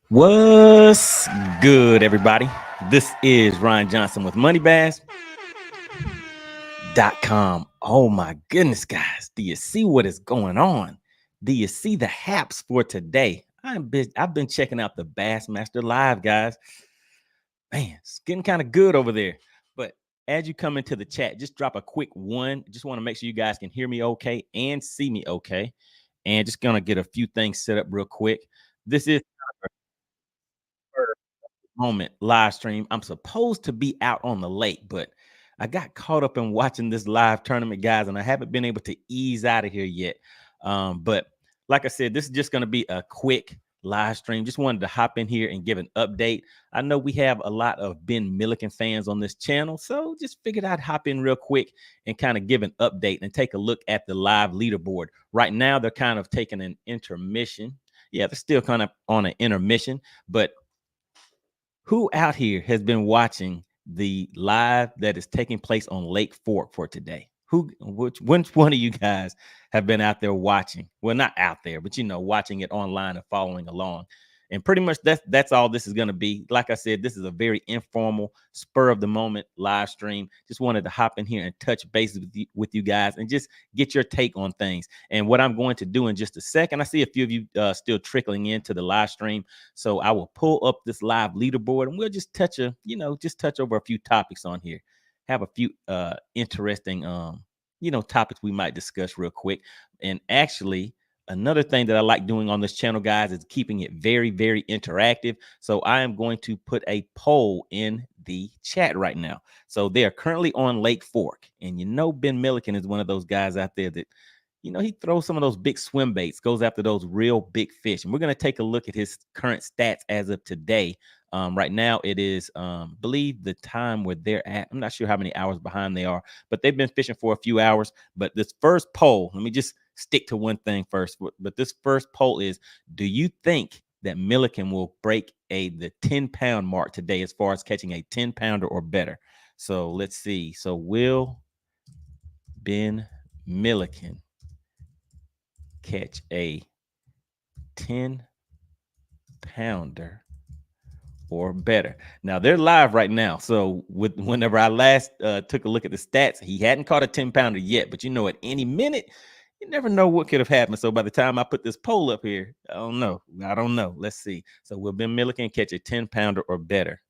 What's good, everybody? This is Ryan Johnson with MoneyBass.com. Oh my goodness, guys. Do you see what is going on? Do you see the haps for today? I've been checking out the Bassmaster live, guys. Man, it's getting kind of good over there. But as you come into the chat, just drop a quick one. Just want to make sure you guys can hear me okay and see me okay. And just gonna get a few things set up real quick. This is moment live stream. I'm supposed to be out on the lake, but I got caught up in watching this live tournament, guys, and I haven't been able to ease out of here yet. But like I said, this is just going to be a quick live stream. Just wanted to hop in here and give an update. I know we have a lot of Ben Milliken fans on this channel, so just figured I'd hop in real quick and kind of give an update and take a look at the live leaderboard. Right now, they're kind of taking an intermission. Yeah, they're still kind of on an intermission, but who out here has been watching the live that is taking place on Lake Fork for today? Which one of you guys have been out there watching? Well, not out there, but watching it online and following along. And pretty much that's all this is going to be. Like I said, this is a very informal, spur of the moment live stream. Just wanted to hop in here and touch base with you guys and just get your take on things. And what I'm going to do in just a second, I see a few of you still trickling into the live stream. So I will pull up this live leaderboard and we'll just touch over a few topics on here. Have a few interesting topics we might discuss real quick. And actually, another thing that I like doing on this channel, guys, is keeping it very, very interactive. So I am going to put a poll in the chat right now. So they are currently on Lake Fork. And Ben Milliken is one of those guys out there that he throws some of those big swim baits, goes after those real big fish. And we're going to take a look at his current stats as of today. Right now, it is, believe the time where they're at. I'm not sure how many hours behind they are, but they've been fishing for a few hours. But this first poll, let me just stick to one thing first. But this first poll is, do you think that Milliken will break the 10-pound mark today as far as catching a 10-pounder or better? So let's see. So will Ben Milliken catch a 10-pounder or better? Now they're live right now. So whenever I last took a look at the stats, he hadn't caught a 10-pounder yet. But at any minute, you never know what could have happened. So by the time I put this poll up here, I don't know. Let's see. So will Ben Milliken catch a 10-pounder or better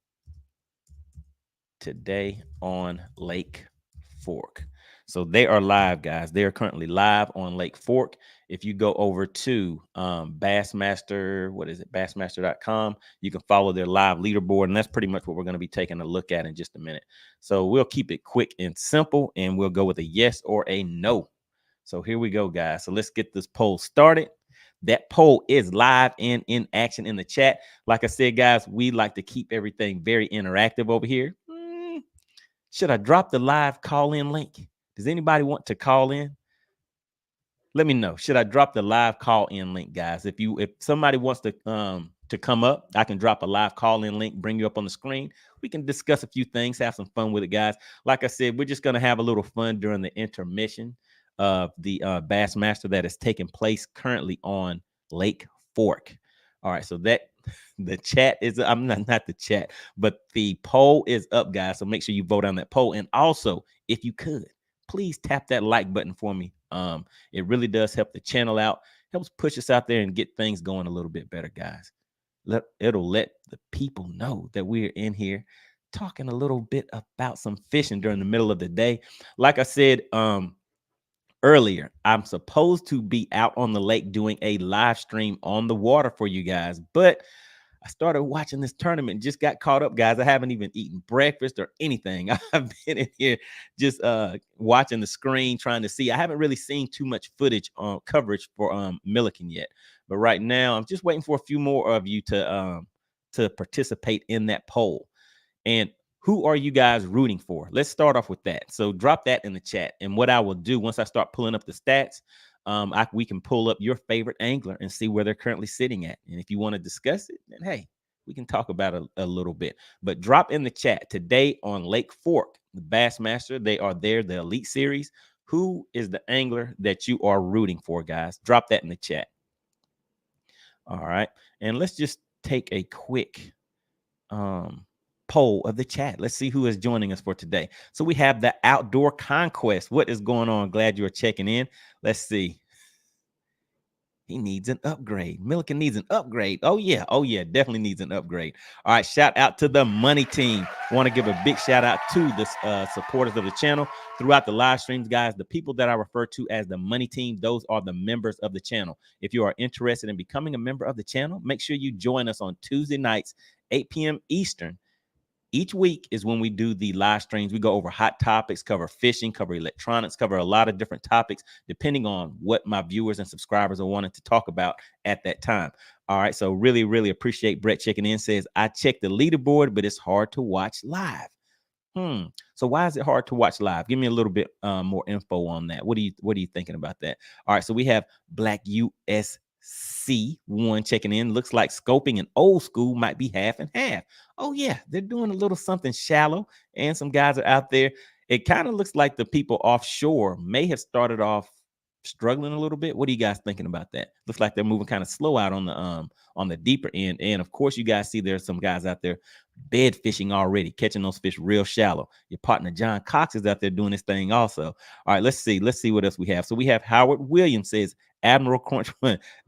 today on Lake Fork? So they are live, guys. They are currently live on Lake Fork. If you go over to Bassmaster, Bassmaster.com, you can follow their live leaderboard. And that's pretty much what we're going to be taking a look at in just a minute. So we'll keep it quick and simple, and we'll go with a yes or a no. So here we go, guys. So let's get this poll started. That poll is live and in action in the chat. Like I said, guys, we like to keep everything very interactive over here. Should I drop the live call-in link? Does anybody want to call in? Let me know. Should I drop the live call-in link, guys? If somebody wants to come up, I can drop a live call-in link, bring you up on the screen. We can discuss a few things, have some fun with it, guys. Like I said, we're just going to have a little fun during the intermission of the Bassmaster that is taking place currently on Lake Fork. All right, so that the chat is, I'm not the chat, but the poll is up, guys. So make sure you vote on that poll. And also, if you could, please tap that like button for me. It really does help the channel out, helps push us out there and get things going a little bit better, guys. It'll let the people know that we're in here talking a little bit about some fishing during the middle of the day. Like I said, earlier, I'm supposed to be out on the lake doing a live stream on the water for you guys, but I started watching this tournament, just got caught up, guys. I haven't even eaten breakfast or anything. I've been in here just watching the screen, trying to see. I haven't really seen too much footage on coverage for Milliken yet. But right now, I'm just waiting for a few more of you to participate in that poll. And who are you guys rooting for? Let's start off with that. So drop that in the chat. And what I will do once I start pulling up the stats, we can pull up your favorite angler and see where they're currently sitting at. And if you want to discuss it, then hey, we can talk about it a little bit. But drop in the chat today on Lake Fork, the Bassmaster. They are there, the Elite Series. Who is the angler that you are rooting for, guys? Drop that in the chat. All right. And let's just take a quick poll of the chat. Let's see who is joining us for today. So we have the Outdoor Conquest. What is going on? Glad you're checking in. Let's see. He needs an upgrade. Milliken needs an upgrade. Oh, yeah. Oh, yeah. Definitely needs an upgrade. All right. Shout out to the Money Team. Want to give a big shout out to the supporters of the channel throughout the live streams, guys. The people that I refer to as the Money Team, those are the members of the channel. If you are interested in becoming a member of the channel, make sure you join us on Tuesday nights, 8 p.m. Eastern. Each week is when we do the live streams. We go over hot topics, cover fishing, cover electronics, cover a lot of different topics, depending on what my viewers and subscribers are wanting to talk about at that time. All right. So really, really appreciate Brett checking in. Says, I checked the leaderboard, but it's hard to watch live. So why is it hard to watch live? Give me a little bit more info on that. What are you thinking about that? All right. So we have Black USC1 checking in. Looks like scoping and old school might be half and half. Oh yeah, they're doing a little something shallow, and some guys are out there. It kind of looks like the people offshore may have started off struggling a little bit. What are you guys thinking about that? Looks like they're moving kind of slow out on the deeper end. And of course, you guys see there's some guys out there bed fishing already, catching those fish real shallow. Your partner John Cox is out there doing this thing also. All right, let's see what else we have. So we have Howard Williams says Admiral Crunch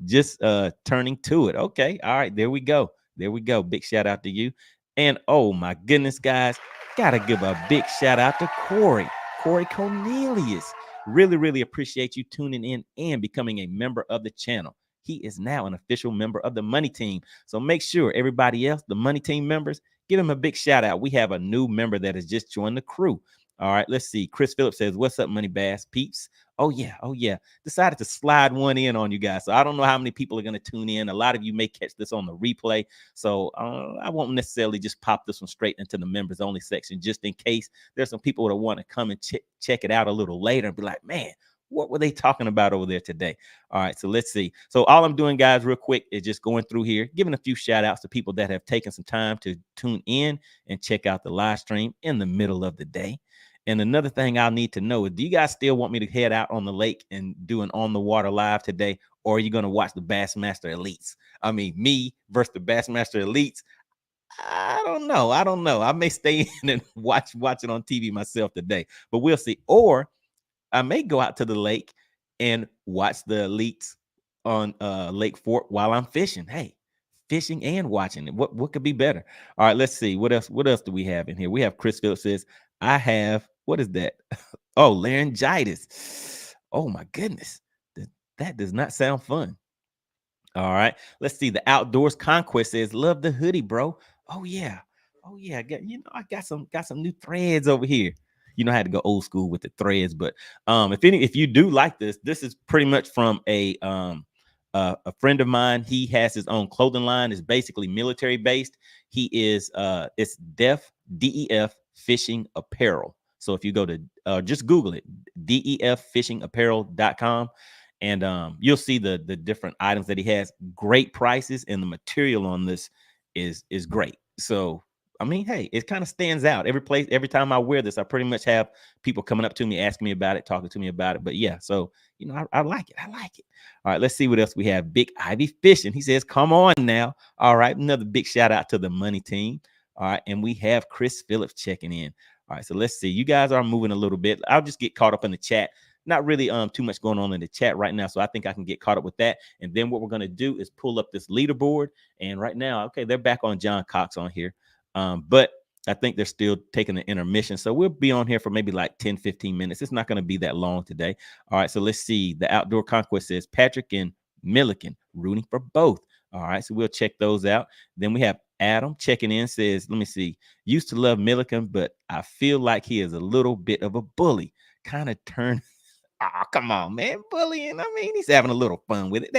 just turning to it. Okay, all right, there we go. Big shout out to you. And oh my goodness, guys, gotta give a big shout out to Corey Cornelius. Really, really appreciate you tuning in and becoming a member of the channel. He is now an official member of the Money Team. So make sure everybody else, the Money Team members, give him a big shout out. We have a new member that has just joined the crew. All right, let's see. Chris Phillips says, what's up, Money Bass peeps? Oh, yeah. Decided to slide one in on you guys. So I don't know how many people are going to tune in. A lot of you may catch this on the replay. So I won't necessarily just pop this one straight into the members only section, just in case there's some people that want to come and check it out a little later and be like, man, what were they talking about over there today? All right, so let's see. So all I'm doing, guys, real quick, is just going through here, giving a few shout outs to people that have taken some time to tune in and check out the live stream in the middle of the day. And another thing I'll need to know is, do you guys still want me to head out on the lake and do an on the water live today? Or are you going to watch the Bassmaster Elites? I mean, me versus the Bassmaster Elites. I don't know. I may stay in and watch it on TV myself today, but we'll see. Or I may go out to the lake and watch the elites on Lake Fork while I'm fishing. Hey, fishing and watching it. What could be better? All right, let's see. What else do we have in here? We have Chris Phillips says, I have, what is that? Oh, laryngitis. Oh my goodness. That does not sound fun. All right, let's see. The Outdoors Conquest says, love the hoodie, bro. Oh yeah. I got some new threads over here. You know, I had to go old school with the threads, but if you do like this is pretty much from a friend of mine. He has his own clothing line. It's basically military based. He is it's DEF Fishing Apparel. So if you go to just Google it, defishingapparel.com, and you'll see the different items that he has. Great prices, and the material on this is great. So I mean, hey, it kind of stands out. Every time I wear this, I pretty much have people coming up to me, asking me about it, talking to me about it. But yeah, so I like it. All right, let's see what else we have. Big Ivy Fishing. He says, come on now. All right, another big shout out to the Money Team. All right, and we have Chris Phillips checking in. All right, so let's see. You guys are moving a little bit. I'll just get caught up in the chat. Not really too much going on in the chat right now, so I think I can get caught up with that. And then what we're going to do is pull up this leaderboard. And right now, okay, they're back on John Cox on here. But I think they're still taking the intermission. So we'll be on here for maybe like 10, 15 minutes. It's not going to be that long today. All right, so let's see. The Outdoor Conquest says Patrick and Milliken rooting for both. All right, so we'll check those out. Then we have Adam checking in, says, let me see. Used to love Milliken, but I feel like he is a little bit of a bully. Kind of turned. Oh, come on, man. Bullying. I mean, he's having a little fun with it.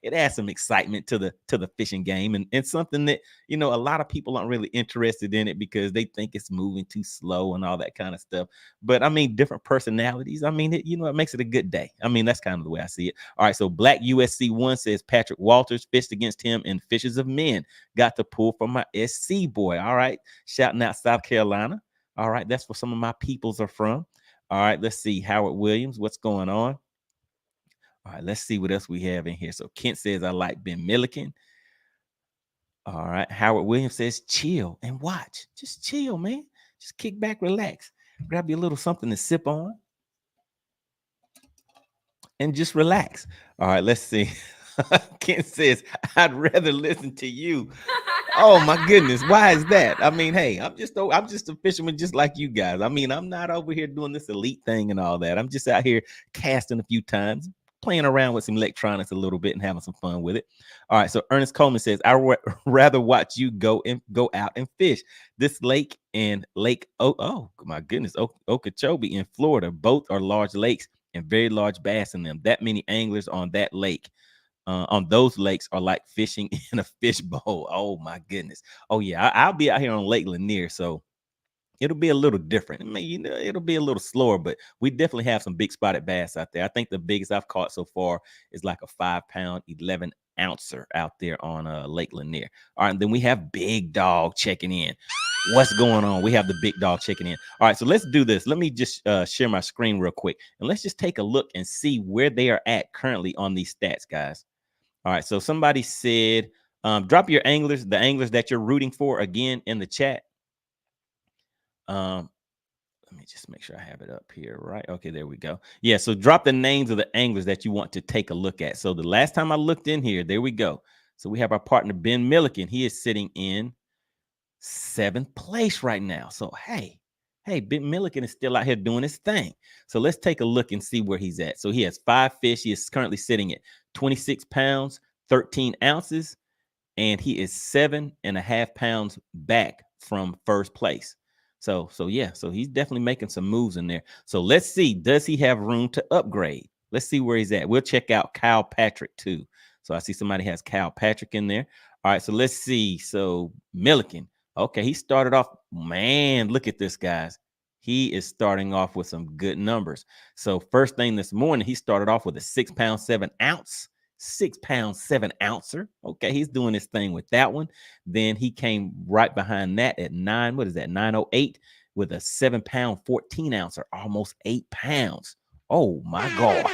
It adds some excitement to the fishing game, and something that, a lot of people aren't really interested in it because they think it's moving too slow and all that kind of stuff. But I mean, different personalities. I mean, it makes it a good day. I mean, that's kind of the way I see it. All right. So Black USC1 says Patrick Walters fished against him in Fishes of Men. Got to pull from my SC boy. All right. Shouting out South Carolina. All right. That's where some of my peoples are from. All right, let's see. Howard Williams, what's going on? All right, let's see what else we have in here. So Kent says, I like Ben Milliken. All right. Howard Williams says, chill and watch. Just chill, man. Just kick back, relax. Grab you a little something to sip on and just relax. All right, let's see. Ken says, I'd rather listen to you. Oh my goodness, why is that? I mean, hey, I'm just a fisherman just like you guys. I mean, I'm not over here doing this elite thing and all that. I'm just out here casting a few times, playing around with some electronics a little bit and having some fun with it. All right, so Ernest Coleman says, rather watch you go out and fish. This lake and Lake oh my goodness, Okeechobee in Florida, both are large lakes and very large bass in them. That many anglers on that lake, on those lakes, are like fishing in a fishbowl. Oh my goodness. Oh yeah, I'll be out here on Lake Lanier, so it'll be a little different. I mean, you know, it'll be a little slower, but we definitely have some big spotted bass out there. I think the biggest I've caught so far is like a 5-pound, 11-ouncer out there on Lake Lanier. All right, and then we have Big Dog checking in. What's going on? We have the Big Dog checking in. All right, so let's do this. Let me just share my screen real quick, and let's just take a look and see where they are at currently on these stats, guys. All right, so somebody said, drop your anglers, the anglers that you're rooting for, again in the chat. Let me just make sure I have it up here, right? Okay, there we go. Yeah, so drop the names of the anglers that you want to take a look at. So the last time I looked in here, there we go. So we have our partner, Ben Milliken. He is sitting in 7th place right now. So, hey, Ben Milliken is still out here doing his thing. So let's take a look and see where he's at. So he has 5 fish. He is currently sitting at 26 pounds, 13 ounces, and he is 7.5 pounds back from first place. So yeah, so he's definitely making some moves in there. So let's see, does he have room to upgrade? Let's see where he's at. We'll check out Kyle Patrick too. So I see somebody has Kyle Patrick in there. All right, so let's see. So Milliken, okay, he started off, man, look at this, guys. He is starting off with some good numbers. So first thing this morning, he started off with a 6-pound, 7-ounce. 6-pound, 7-ouncer. Okay, he's doing his thing with that one. Then he came right behind that at 908 with a 7-pound, 14-ouncer, almost 8 pounds. Oh my God.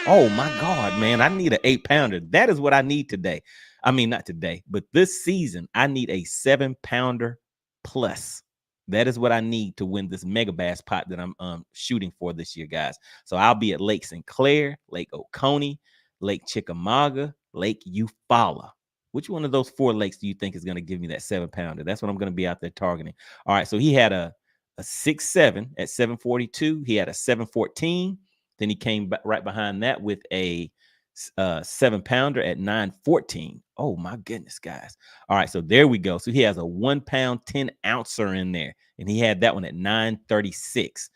Oh my God, man. I need an 8-pounder. That is what I need today. I mean, not today, but this season, I need a 7-pounder plus. That is what I need to win this mega bass pot that I'm shooting for this year, guys. So I'll be at Lake Sinclair, Lake Oconee, Lake Chickamauga, Lake Eufaula. Which one of those 4 lakes do you think is going to give me that 7-pounder? That's what I'm going to be out there targeting. All right, so he had a 6.7 at 742. He had a 714. Then he came right behind that with a 7-pounder at 914. Oh my goodness, guys. All right, so there we go. So he has a 1-pound, 10-ouncer in there, and he had that one at 936.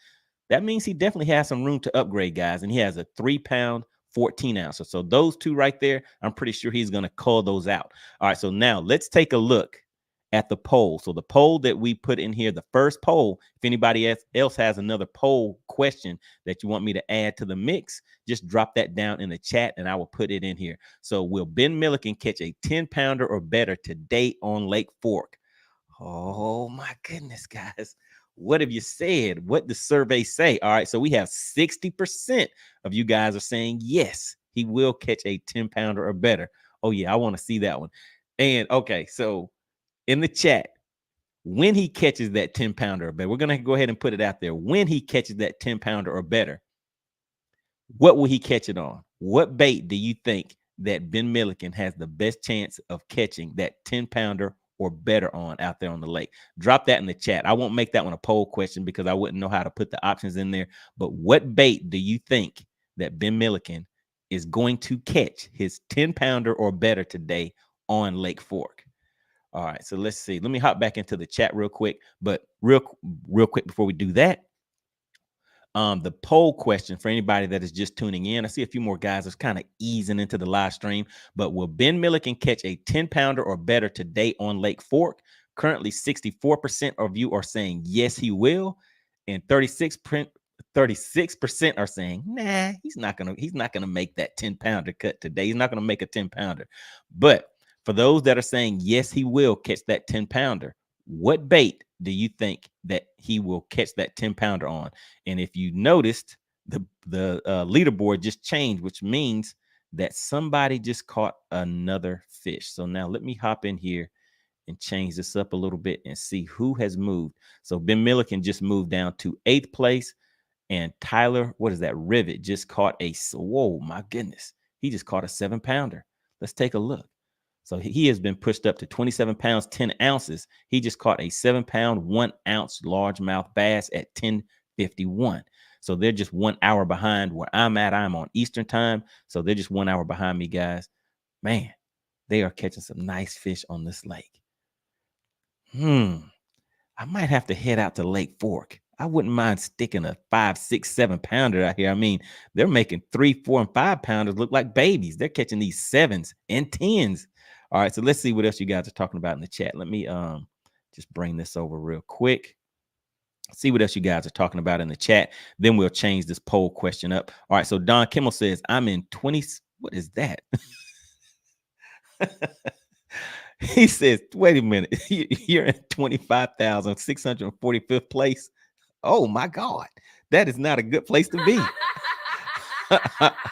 That means he definitely has some room to upgrade, guys. And he has a 3-pound, 14-ouncer. So those two right there, I'm pretty sure he's going to call those out. All right, so now let's take a look at the poll. So the poll that we put in here, the first poll, if anybody else has another poll question that you want me to add to the mix, just drop that down in the chat and I will put it in here. So will Ben Milliken catch a 10-pounder or better today on Lake Fork? Oh my goodness, guys. What have you said? What does survey say? All right, so we have 60% of you guys are saying yes, he will catch a 10-pounder or better. Oh yeah, I want to see that one. And okay, so in the chat, when he catches that 10-pounder or better, we're gonna go ahead and put it out there. When he catches that 10-pounder or better, what will he catch it on? What bait do you think that Ben Milliken has the best chance of catching that 10-pounder or better on out there on the lake? Drop that in the chat. I won't make that one a poll question because I wouldn't know how to put the options in there. But what bait do you think that Ben Milliken is going to catch his 10-pounder or better today on Lake Fork? All right, so let's see. Let me hop back into the chat real quick. But real quick before we do that, the poll question for anybody that is just tuning in. I see a few more guys that's kind of easing into the live stream, but will Ben Milliken catch a 10-pounder or better today on Lake Fork? Currently, 64% of you are saying yes, he will, and 36% are saying nah, he's not gonna make that 10-pounder cut today. He's not gonna make a 10-pounder. But for those that are saying yes, he will catch that 10-pounder, what bait do you think that he will catch that 10-pounder on? And if you noticed, the leaderboard just changed, which means that somebody just caught another fish. So now let me hop in here and change this up a little bit and see who has moved. So Ben Milliken just moved down to 8th place. And Tyler, what is that? Rivet just caught whoa, my goodness. He just caught a 7-pounder. Let's take a look. So he has been pushed up to 27 pounds, 10 ounces. He just caught a 7-pound, 1-ounce largemouth bass at 10:51. So they're just 1 hour behind where I'm at. I'm on Eastern time. So they're just 1 hour behind me, guys. Man, they are catching some nice fish on this lake. I might have to head out to Lake Fork. I wouldn't mind sticking a 5, 6, 7-pounder out here. I mean, they're making 3, 4, and 5-pounders look like babies. They're catching these 7s and 10s. All right, so let's see what else you guys are talking about in the chat. Let me just bring this over real quick. See what else you guys are talking about in the chat. Then we'll change this poll question up. All right, so Don Kimmel says, I'm in 20. What is that? He says, wait a minute, you're in 25,645th place. Oh my God, that is not a good place to be.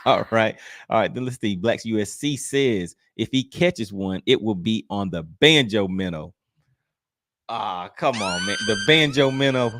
All right. Then let's see. Blacks USC says, if he catches one, it will be on the banjo minnow. Come on, man. The banjo minnow.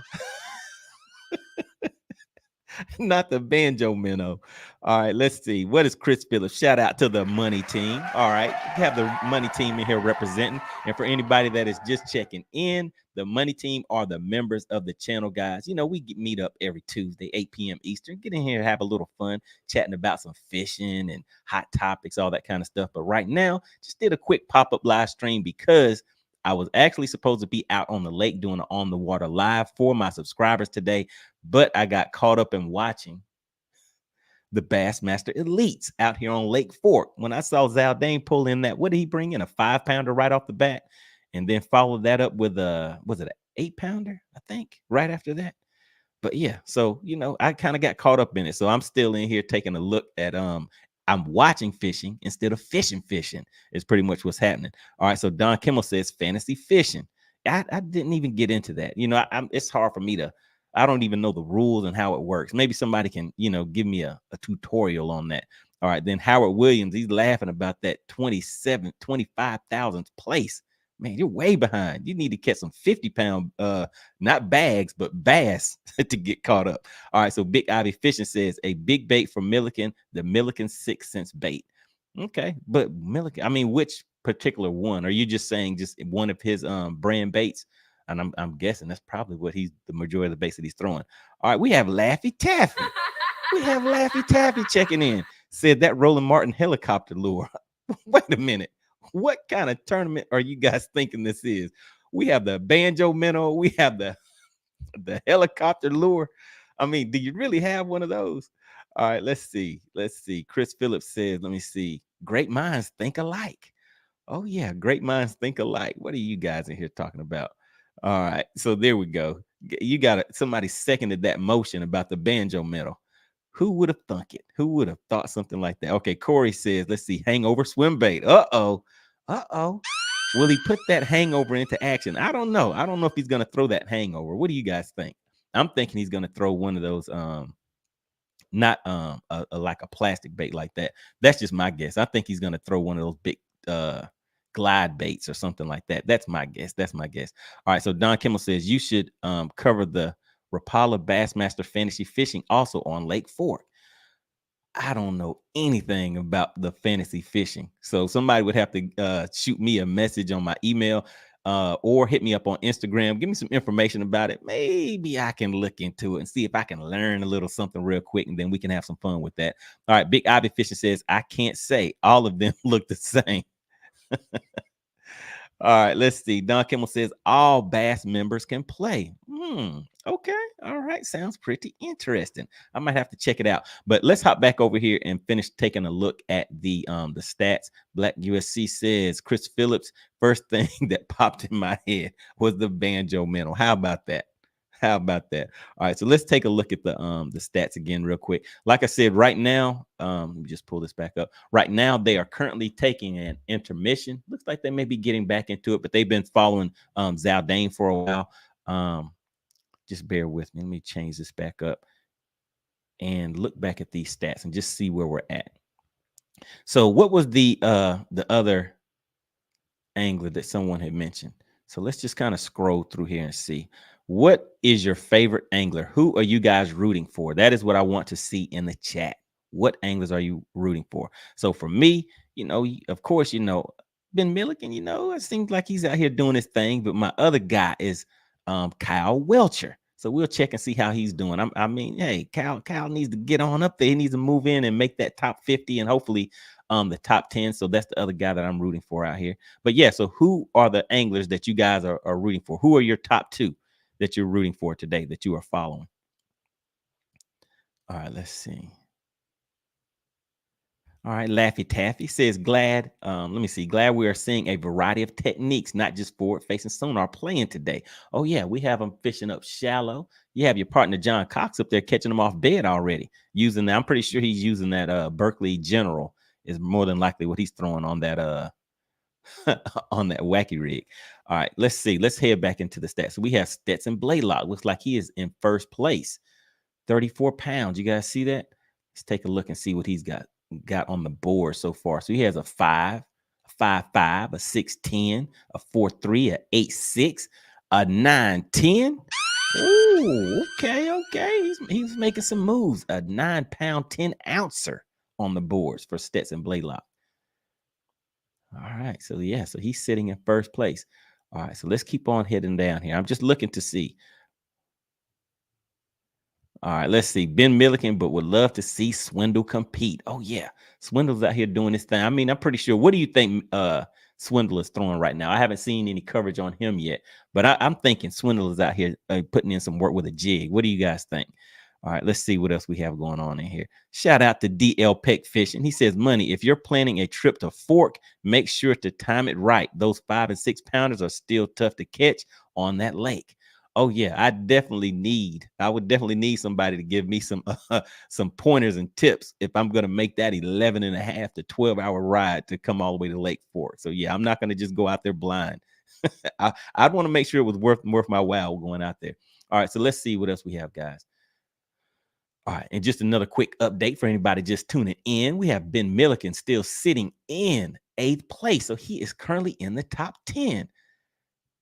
Not the banjo minnow. All right, let's see. What is Chris Phillips? Shout out to the Money Team. All right, we have the Money Team in here representing. And for anybody that is just checking in, the Money Team are the members of the channel, guys. You know, we meet up every Tuesday, 8 p.m. Eastern. Get in here and have a little fun, chatting about some fishing and hot topics, all that kind of stuff. But right now, just did a quick pop-up live stream because I was actually supposed to be out on the lake doing an on the water live for my subscribers today, but I got caught up in watching the Bassmaster Elites out here on Lake Fork. When I saw Zaldain pull in that, what did he bring in? A 5-pounder right off the bat, and then followed that up with was it an 8-pounder? I think right after that. But yeah, so you know, I kind of got caught up in it. So I'm still in here taking a look at I'm watching fishing instead of fishing is pretty much what's happening. All right, so Don Kimmel says fantasy fishing. I didn't even get into that. You know, it's hard for me to, I don't even know the rules and how it works. Maybe somebody can, you know, give me a tutorial on that. All right, then Howard Williams, he's laughing about that 25,000th place. Man, you're way behind. You need to catch some 50-pound, not bags, but bass to get caught up. All right, so Big Ivy Fishing says a big bait for Milliken, the Milliken 6 cents bait. Okay, but Milliken, I mean, which particular one? Are you just saying just one of his brand baits? And I'm guessing that's probably what the majority of the baits that he's throwing. All right, we have Laffy Taffy. We have Laffy Taffy checking in. Said that Roland Martin helicopter lure. Wait a minute. What kind of tournament are you guys thinking this is? We have the banjo minnow. We have the helicopter lure. I mean, do you really have one of those? All right, let's see. Let's see. Chris Phillips says, let me see. Great minds think alike. Oh, yeah. Great minds think alike. What are you guys in here talking about? All right. So there we go. You got it. Somebody seconded that motion about the banjo minnow. Who would have thunk it? Who would have thought something like that? Okay, Corey says, let's see, hangover swim bait. Uh-oh. Uh-oh. Will he put that hangover into action? I don't know. I don't know if he's going to throw that hangover. What do you guys think? I'm thinking he's going to throw one of those, not like a plastic bait like that. That's just my guess. I think he's going to throw one of those big glide baits or something like that. That's my guess. That's my guess. All right, so Don Kimmel says you should cover the Rapala Bassmaster Fantasy Fishing also on Lake Fork. I don't know anything about the fantasy fishing. So somebody would have to shoot me a message on my email or hit me up on Instagram. Give me some information about it. Maybe I can look into it and see if I can learn a little something real quick, and then we can have some fun with that. All right, Big Ivy Fishing says, I can't say all of them look the same. All right, let's see. Don Kimmel says all Bass members can play. Okay. All right. Sounds pretty interesting. I might have to check it out. But let's hop back over here and finish taking a look at the stats. Black USC says Chris Phillips, first thing that popped in my head was the banjo minnow. How about that? How about that? All right, so let's take a look at the stats again real quick. Like I said, right now, let me just pull this back up. Right now, they are currently taking an intermission. Looks like they may be getting back into it, but they've been following Zaldain for a while. Just bear with me. Let me change this back up and look back at these stats and just see where we're at. So what was the other angler that someone had mentioned. So let's just kind of scroll through here and see. What is your favorite angler? Who are you guys rooting for? That is what I want to see in the chat. What anglers are you rooting for? So for me, of course, Ben Milliken, it seems like he's out here doing his thing, but my other guy is Kyle Welcher. So we'll check and see how he's doing. I mean, hey, Kyle needs to get on up there. He needs to move in and make that top 50 and hopefully the top 10. So that's the other guy that I'm rooting for out here. But yeah, so who are the anglers that you guys are rooting for? Who are your top 2 that you're rooting for today that you are following? All right, let's see. All right, Laffy Taffy says, glad we are seeing a variety of techniques, not just forward-facing sonar playing today. Oh, yeah, we have them fishing up shallow. You have your partner, John Cox, up there catching them off bed already. I'm pretty sure he's using that Berkeley General is more than likely what he's throwing on that on that wacky rig. All right, let's see. Let's head back into the stats. So we have Stetson Blaylock. Looks like he is in first place. 34 pounds. You guys see that? Let's take a look and see what he's got on the board so far. So he has a 5, a 5.5, a 6.10, a 4.3, a 8.6, a 9.10. Ooh, okay. He's making some moves. A 9-pound, 10-ouncer on the boards for Stetson Blaylock. All right, so he's sitting in first place. All right, so let's keep on heading down here. I'm just looking to see. All right, let's see. Ben Milliken, but would love to see Swindle compete. Oh, yeah. Swindle's out here doing this thing. I mean, I'm pretty sure. What do you think Swindle is throwing right now? I haven't seen any coverage on him yet, but I'm thinking Swindle is out here putting in some work with a jig. What do you guys think? All right, let's see what else we have going on in here. Shout out to DL Peck Fishing. He says, Money, if you're planning a trip to Fork, make sure to time it right. Those 5 and 6 pounders are still tough to catch on that lake. Oh yeah, I would definitely need somebody to give me some pointers and tips if I'm going to make that 11 and a half to 12-hour ride to come all the way to Lake Fork. So yeah, I'm not going to just go out there blind. I'd want to make sure it was worth my while going out there. All right, so let's see what else we have, guys. All right, and just another quick update for anybody just tuning in. We have Ben Milliken still sitting in 8th place. So he is currently in the top 10.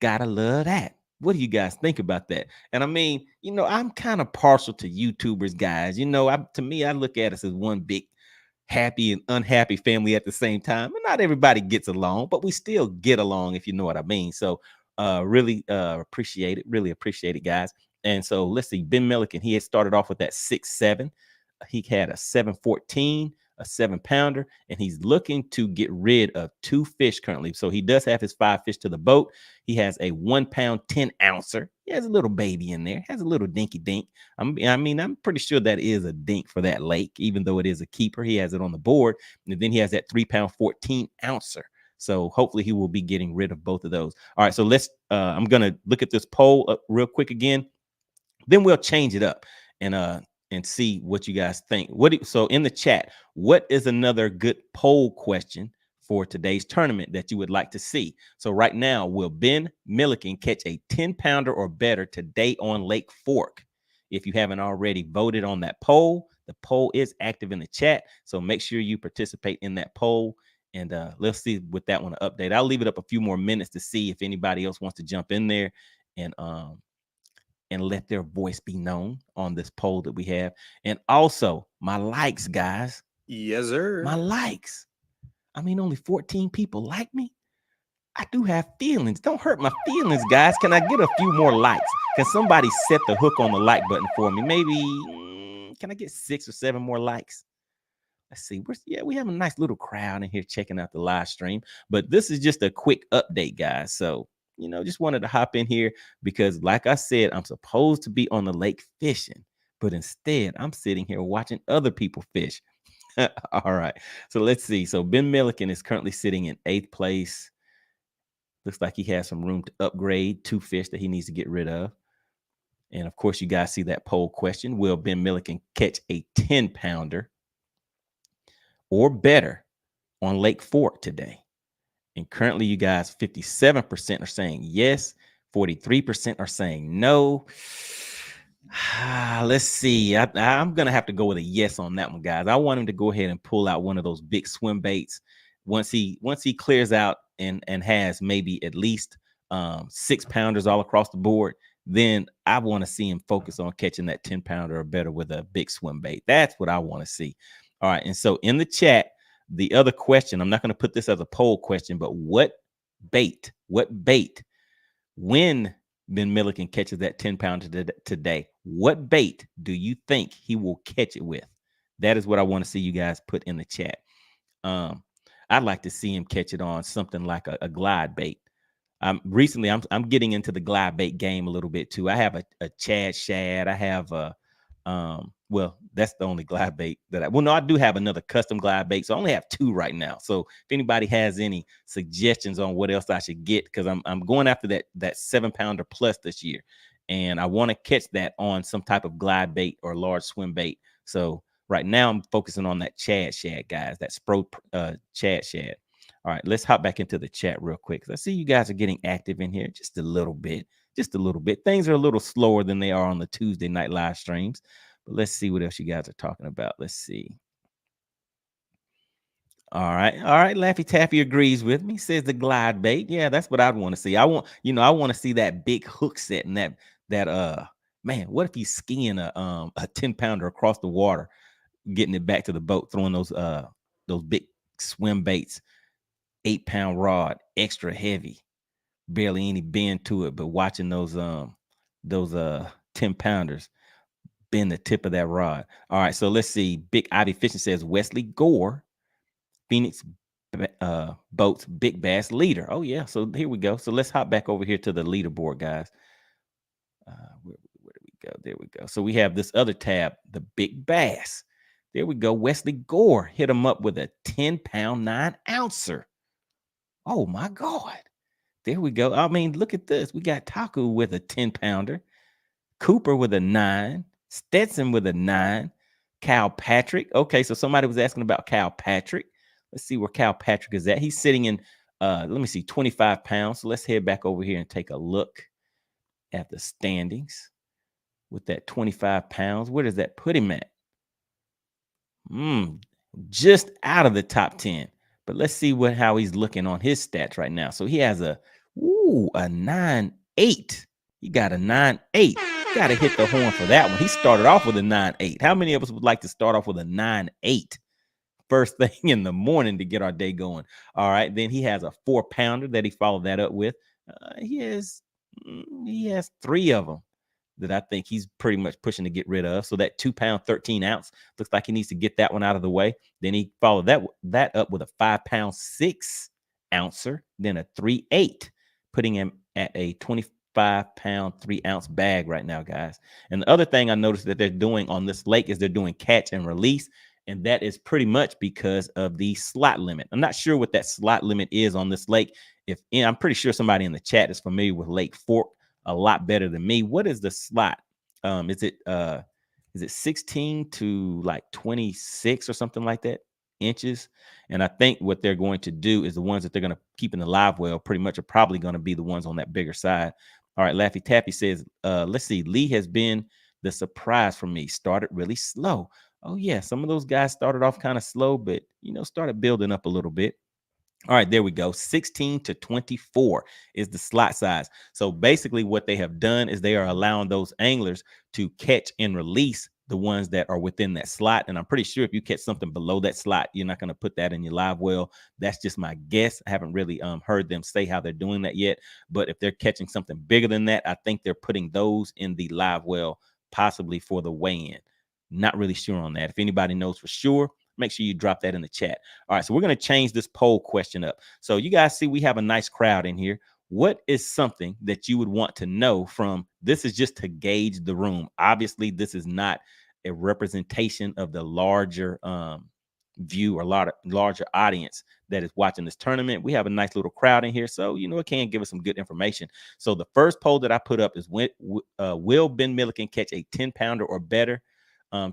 Gotta love that. What do you guys think about that? And I mean, I'm kind of partial to YouTubers, guys. To me, I look at us as one big happy and unhappy family at the same time. And not everybody gets along, but we still get along, if you know what I mean. So really appreciate it. Really appreciate it, guys. And so let's see. Ben Milliken, he had started off with that 6.7. He had a 7.14, a 7-pounder, and he's looking to get rid of 2 fish currently. So he does have his 5 fish to the boat. He has a 1-pound, 10-ouncer. He has a little baby in there, has a little dinky dink. I'm pretty sure that is a dink for that lake, even though it is a keeper. He has it on the board. And then he has that 3-pound, 14-ouncer. So hopefully he will be getting rid of both of those. All right, so I'm going to look at this poll up real quick again. Then we'll change it up and see what you guys think. So in the chat, what is another good poll question for today's tournament that you would like to see? So right now, will Ben Milliken catch a 10-pounder or better today on Lake Fork? If you haven't already voted on that poll, the poll is active in the chat. So make sure you participate in that poll. And let's see with that one an update. I'll leave it up a few more minutes to see if anybody else wants to jump in there and let their voice be known on this poll that we have. And also my likes, guys. Yes, sir. My likes. I mean, only 14 people like me. I do have feelings. Don't hurt my feelings, guys. Can I get a few more likes? Can somebody set the hook on the like button for me? Maybe, can I get 6 or 7 more likes? Let's see. We have a nice little crowd in here checking out the live stream. But this is just a quick update, guys. So just wanted to hop in here because, like I said, I'm supposed to be on the lake fishing, but instead I'm sitting here watching other people fish. All right, so let's see. So Ben Milliken is currently sitting in 8th place. Looks like he has some room to upgrade 2 fish that he needs to get rid of. And of course, you guys see that poll question. Will Ben Milliken catch a 10-pounder or better on Lake Fork today? And currently, you guys, 57% are saying yes, 43% are saying no. Let's see. I'm going to have to go with a yes on that one, guys. I want him to go ahead and pull out one of those big swim baits once he clears out and has maybe at least 6-pounders all across the board, then I want to see him focus on catching that 10-pounder or better with a big swim bait. That's what I want to see. All right. And so in the chat, the other question, I'm not going to put this as a poll question, but what bait, when Ben Milliken catches that 10-pounder today, what bait do you think he will catch it with? That is what I want to see you guys put in the chat. I'd like to see him catch it on something like a glide bait. Recently I'm getting into the glide bait game a little bit too. I have a Chad Shad. I have a well, that's the only glide bait that I do have another custom glide bait. So I only have 2 right now. So if anybody has any suggestions on what else I should get, because I'm going after that 7-pounder plus this year. And I want to catch that on some type of glide bait or large swim bait. So right now I'm focusing on that Chad Shad, guys, that Spro Chad Shad. All right, let's hop back into the chat real quick, because I see you guys are getting active in here just a little bit. Things are a little slower than they are on the Tuesday night live streams, but let's see what else you guys are talking about. Let's see. All right. Laffy Taffy agrees with me. Says the glide bait. Yeah, that's what I'd want to see. I want to see that big hook set and that man, what if he's skiing a 10-pounder across the water, getting it back to the boat, throwing those big swim baits, 8-pound rod, extra heavy, barely any bend to it, but watching those 10-pounders bend the tip of that rod. All right, so let's see. Big Ivy Fishing says Wesley Gore, Phoenix Boats Big Bass leader. Oh yeah, so here we go. So let's hop back over here to the leaderboard, guys. Where do we go? There we go. So we have this other tab, the Big Bass. There we go. Wesley Gore hit him up with a 10-pound 9-ouncer. Oh my God. There we go. I mean, look at this. We got Taku with a 10-pounder, Cooper with a 9, Stetson with a 9, Cal Patrick. Okay, so somebody was asking about Cal Patrick. Let's see where Cal Patrick is at. He's sitting in, let me see, 25 pounds. So let's head back over here and take a look at the standings with that 25 pounds. Where does that put him at? Just out of the top 10. But let's see how he's looking on his stats right now. So he has a 9.8. He got a 9.8. Got to hit the horn for that one. He started off with a 9.8. How many of us would like to start off with a 9.8 first thing in the morning to get our day going? All right. Then he has a 4-pounder that he followed that up with. He has 3 of them that I think he's pretty much pushing to get rid of. So that 2-pound 13-ounce looks like he needs to get that one out of the way. Then he followed that up with a 5-pound 6-ouncer, then a 3.8, putting him at a 25-pound 3-ounce bag right now, guys. And the other thing I noticed that they're doing on this lake is they're doing catch and release. And that is pretty much because of the slot limit. I'm not sure what that slot limit is on this lake. I'm pretty sure somebody in the chat is familiar with Lake Fork a lot better than me. What is the slot? Is it 16 to like 26 or something like that inches? And I think what they're going to do is the ones that they're going to keep in the live well pretty much are probably going to be the ones on that bigger side. All right, Laffy Taffy says, let's see, Lee has been the surprise for me. Started really slow. Oh yeah, some of those guys started off kind of slow, but started building up a little bit. All right, there we go. 16 to 24 is the slot size. So basically what they have done is they are allowing those anglers to catch and release the ones that are within that slot. And I'm pretty sure if you catch something below that slot, you're not going to put that in your live well. That's just my guess. I haven't really heard them say how they're doing that yet. But if they're catching something bigger than that, I think they're putting those in the live well, possibly for the weigh-in. Not really sure on that. If anybody knows for sure, make sure you drop that in the chat. All right, so we're going to change this poll question up. So you guys see we have a nice crowd in here. What is something that you would want to know from this? Is just to gauge the room. Obviously, this is not a representation of the larger view or larger audience that is watching this tournament. We have a nice little crowd in here, so it can give us some good information. So the first poll that I put up is will Ben Milliken catch a 10-pounder or better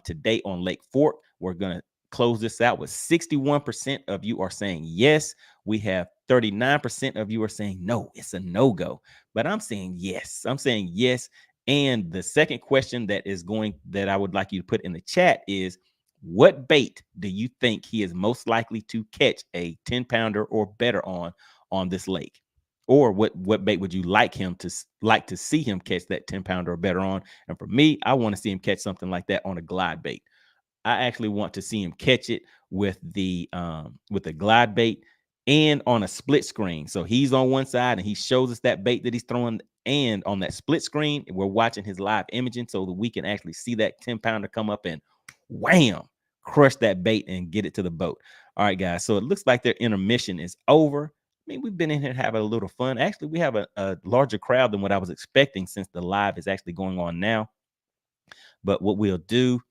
today on Lake Fork? We're going to close this out with 61% of you are saying yes. We have 39% of you are saying no, it's a no-go. But I'm saying yes. And the second question that I would like you to put in the chat is, What bait do you think he is most likely to catch a 10-pounder or better on this lake? Or what bait would you like to see him catch that 10-pounder or better on? And for me, I want to see him catch something like that on a glide bait. I actually want to see him catch it with the glide bait and on a split screen. So he's on one side and he shows us that bait that he's throwing, and on that split screen, we're watching his live imaging so that we can actually see that 10-pounder come up and wham, crush that bait and get it to the boat. All right, guys. So it looks like their intermission is over. I mean, we've been in here having a little fun. Actually, we have a larger crowd than what I was expecting since the live is actually going on now. But what we'll do,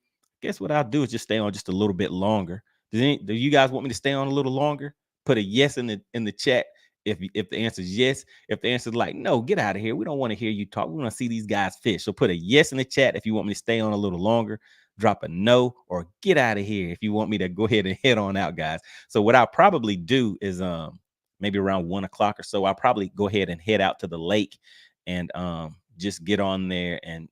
guess what I'll do is just stay on just a little bit longer. Do you guys want me to stay on a little longer? Put a yes in the chat if the answer is yes. If the answer is like no, get out of here. We don't want to hear you talk. We want to see these guys fish. So put a yes in the chat if you want me to stay on a little longer. Drop a no or get out of here if you want me to go ahead and head on out, guys. So what I'll probably do is maybe around 1 o'clock or so, I'll probably go ahead and head out to the lake and just get on there and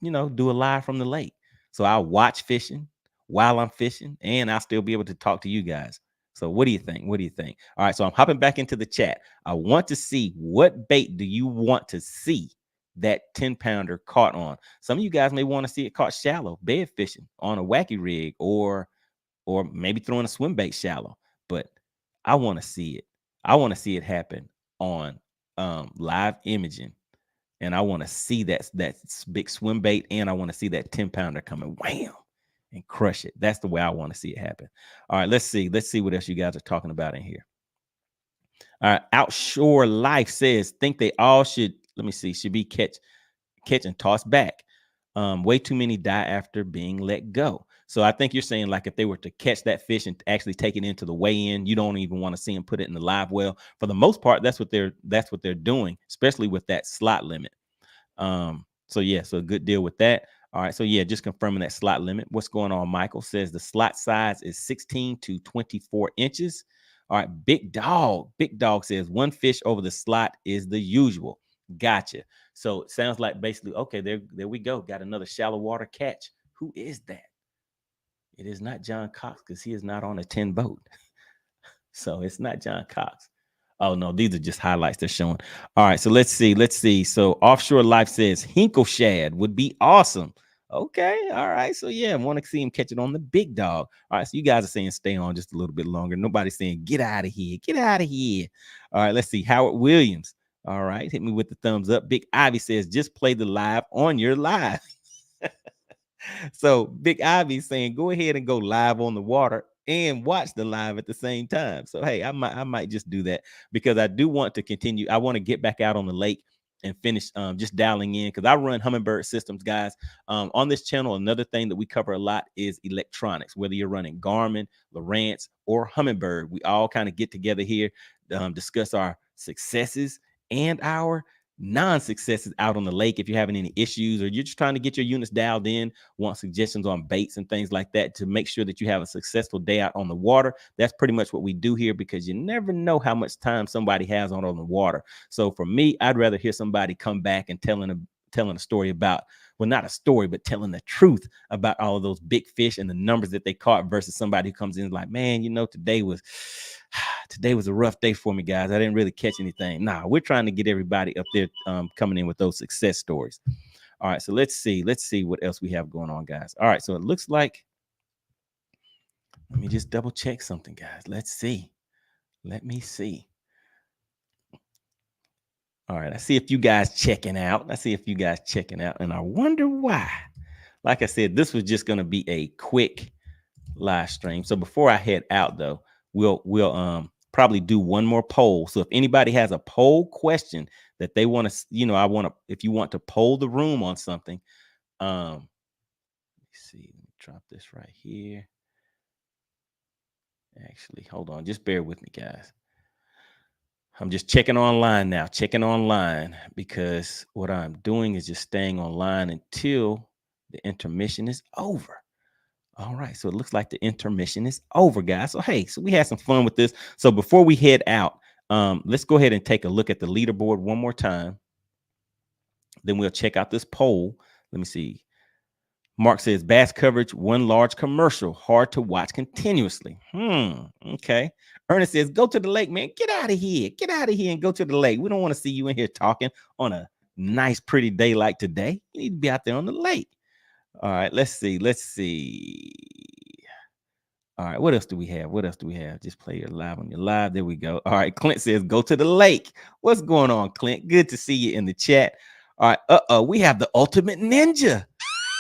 do a live from the lake. So I'll watch fishing while I'm fishing, and I'll still be able to talk to you guys. So what do you think? What do you think? All right, so I'm hopping back into the chat. I want to see what bait do you want to see that 10-pounder caught on. Some of you guys may want to see it caught shallow, bed fishing on a wacky rig, or maybe throwing a swim bait shallow. But I want to see it. I want to see it happen on live imaging. And I want to see that big swim bait, and I want to see that 10-pounder coming wham and crush it. That's the way I want to see it happen. All right, let's see what else you guys are talking about in here. All right, Outshore Life says think they all should, let me see, should be catch and toss back. Way too many die after being let go. So I think you're saying like if they were to catch that fish and actually take it into the weigh-in, you don't even want to see them put it in the live well. For the most part, that's what they're doing, especially with that slot limit. So yeah, so a good deal with that. All right, so yeah, just confirming that slot limit. What's going on? Michael says the slot size is 16 to 24 inches. All right, Big Dog says one fish over the slot is the usual. Gotcha. So it sounds like basically, okay, there we go. Got another shallow water catch. Who is that? It is not John Cox because he is not on a 10 boat. So it's not John Cox. Oh no, these are just highlights they're showing. All right, so let's see. So Offshore Life says Hinkle Shad would be awesome. Okay, all right. So yeah, I want to see him catch it on the Big Dog. All right, so you guys are saying stay on just a little bit longer. Nobody's saying get out of here, get out of here. All right, let's see. Howard Williams. All right, hit me with the thumbs up. Big Ivy says just play the live on your live. So Big Ivy saying go ahead and go live on the water and watch the live at the same time. So hey, I might just do that because I do want to continue. I want to get back out on the lake and finish just dialing in because I run Humminbird systems, guys. On this channel, another thing that we cover a lot is electronics, whether you're running Garmin, Lowrance, or Humminbird. We all kind of get together here, discuss our successes and our non-successes out on the lake. If you're having any issues or you're just trying to get your units dialed in, want suggestions on baits and things like that to make sure that you have a successful day out on the water, that's pretty much what we do here because you never know how much time somebody has on the water. So for me, I'd rather hear somebody come back and telling a story about, well, not a story, but telling the truth about all of those big fish and the numbers that they caught versus somebody who comes in like, man, today was a rough day for me, guys. I didn't really catch anything. Nah, we're trying to get everybody up there coming in with those success stories. All right, so let's see what else we have going on, guys. All right, so it looks like, let me just double check something, guys. Let's see. Let me see. All right, I see a few guys checking out. And I wonder why. Like I said, this was just going to be a quick live stream. So before I head out, though, we'll probably do one more poll. So if anybody has a poll question that they want to, if you want to poll the room on something, let me see. Let me drop this right here. Actually, hold on. Just bear with me, guys. I'm just checking online now, because what I'm doing is just staying online until the intermission is over. All right, so it looks like the intermission is over, guys. So hey, so we had some fun with this. So before we head out, let's go ahead and take a look at the leaderboard one more time. Then we'll check out this poll. Let me see. Mark says bass coverage, one large commercial, hard to watch continuously. Okay. Ernest says, go to the lake, man. Get out of here. Get out of here and go to the lake. We don't want to see you in here talking on a nice, pretty day like today. You need to be out there on the lake. All right, let's see. Let's see. All right, what else do we have? What else do we have? Just play your live on your live. There we go. All right, Clint says, go to the lake. What's going on, Clint? Good to see you in the chat. All right, we have the ultimate ninja.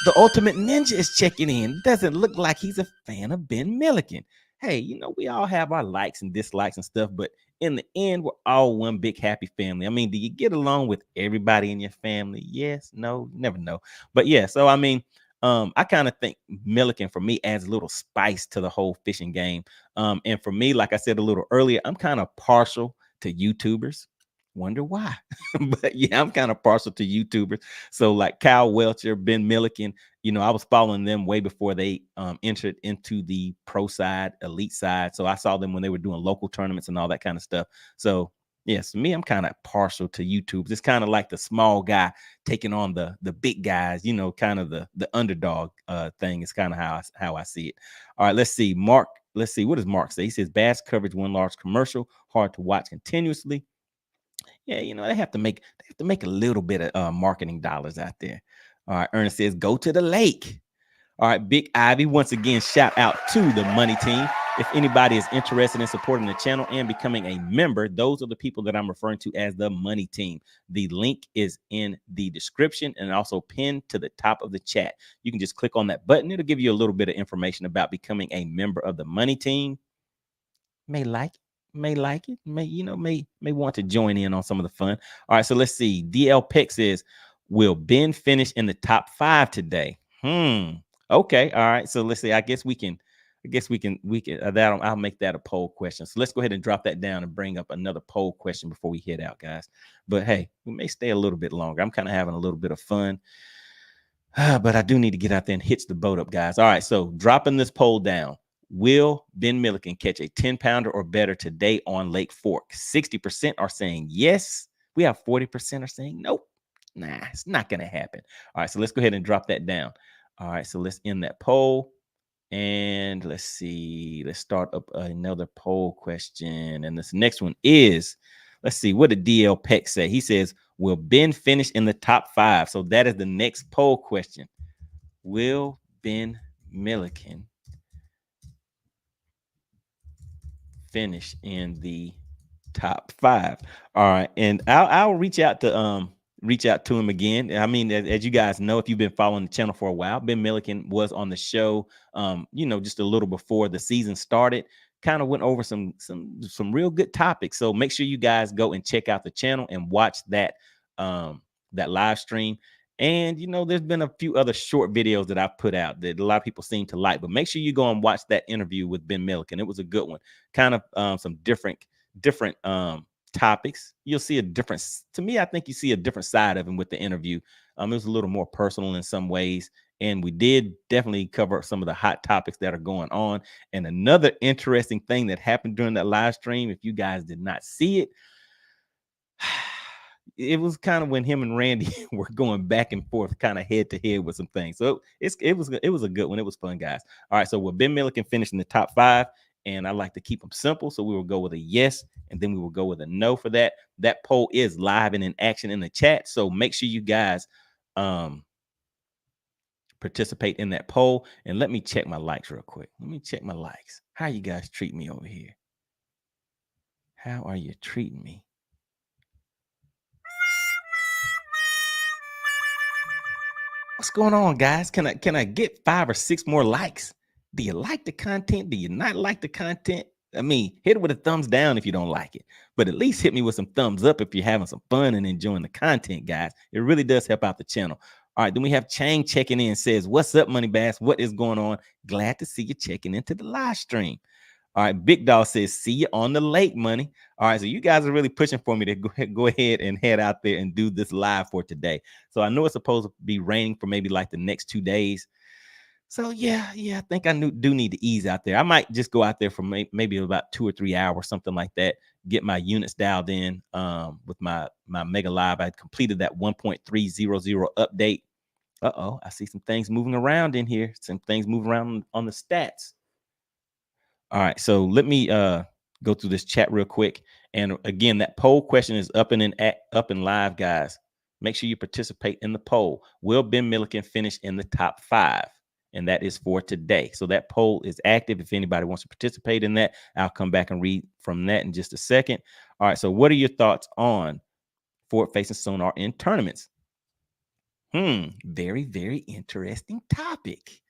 The ultimate ninja is checking in. Doesn't look like he's a fan of Ben Milliken. Hey, you know, we all have our likes and dislikes and stuff, but in the end, we're all one big happy family. I mean, do you get along with everybody in your family? Yes, no, you never know. But yeah, so I mean, I kind of think Milliken for me adds a little spice to the whole fishing game. And for me, like I said a little earlier, I'm kind of partial to YouTubers. Wonder why? But yeah, I'm kind of partial to YouTubers. So like Kyle Welcher, Ben Milliken, you know, I was following them way before they entered into the pro side, elite side. So I saw them when they were doing local tournaments and all that kind of stuff. So yes, me, I'm kind of partial to YouTube. It's kind of like the small guy taking on the big guys, you know, kind of the underdog thing is kind of how I see it. All right, let's see. Mark, let's see. What does Mark say? He says bass coverage, one large commercial, hard to watch continuously. Yeah, you know, they have to make a little bit of marketing dollars out there. All right, Ernest says, go to the lake. All right, Big Ivy, once again, shout out to the Money Team. If anybody is interested in supporting the channel and becoming a member, those are the people that I'm referring to as the Money Team. The link is in the description and also pinned to the top of the chat. You can just click on that button. It'll give you a little bit of information about becoming a member of the Money Team. May like it, may want to join in on some of the fun. All right, so let's see. DL Peck says, will Ben finish in the top 5 today? Okay, all right. So let's see. I guess we can that I'll make that a poll question. So let's go ahead and drop that down and bring up another poll question before we head out, guys. But hey, we may stay a little bit longer. I'm kind of having a little bit of fun. But I do need to get out there and hitch the boat up, guys. All right, so dropping this poll down. Will Ben Milliken catch a 10-pounder or better today on Lake Fork? 60% are saying yes. We have 40% are saying nope. Nah, it's not going to happen. All right, so let's go ahead and drop that down. All right, so let's end that poll. And let's see. Let's start up another poll question. And this next one is, let's see, what did DL Peck say? He says, will Ben finish in the top 5? So that is the next poll question. Will Ben Milliken finish in the top 5? All right, and I'll reach out to him again. I mean, as you guys know, if you've been following the channel for a while, Ben Milliken was on the show you know, just a little before the season started. Kind of went over some real good topics. So make sure you guys go and check out the channel and watch that that live stream. And you know, there's been a few other short videos that I've put out that a lot of people seem to like, but make sure you go and watch that interview with Ben Milliken. It was a good one. Kind of some different topics. You'll see a difference. To me, I think you see a different side of him with the interview. It was a little more personal in some ways, and we did definitely cover some of the hot topics that are going on. And another interesting thing that happened during that live stream, if you guys did not see it, it was kind of when him and Randy were going back and forth, kind of head to head with some things. So it was a good one. It was fun, guys. All right, so will Ben Milliken finish in the top 5? And I like to keep them simple, so we will go with a yes, and then we will go with a no for that. That poll is live and in action in the chat, so make sure you guys participate in that poll. And let me check my likes real quick. Let me check my likes. How you guys treat me over here? How are you treating me? What's going on, guys? Can I get 5 or 6 more likes? Do you like the content? Do you not like the content? I mean, hit it with a thumbs down if you don't like it, but at least hit me with some thumbs up if you're having some fun and enjoying the content, guys. It really does help out the channel. All right, then we have Chang checking in, says, what's up, Money Bass? What is going on? Glad to see you checking into the live stream. All right, Big Dog says, see you on the lake, Money. All right, so you guys are really pushing for me to go ahead and head out there and do this live for today. So I know it's supposed to be raining for maybe like the next 2 days. So yeah, I think I do need to ease out there. I might just go out there for maybe about 2 or 3 hours, something like that. Get my units dialed in with my Mega Live. I completed that 1.300 update Uh-oh, I see some things moving around in here. Some things moving around on the stats. All right, so let me go through this chat real quick. And again, that poll question is up and live, guys. Make sure you participate in the poll. Will Ben Milliken finish in the top 5? And that is for today. So that poll is active. If anybody wants to participate in that, I'll come back and read from that in just a second. All right, so what are your thoughts on forward-facing sonar in tournaments? Very, very interesting topic.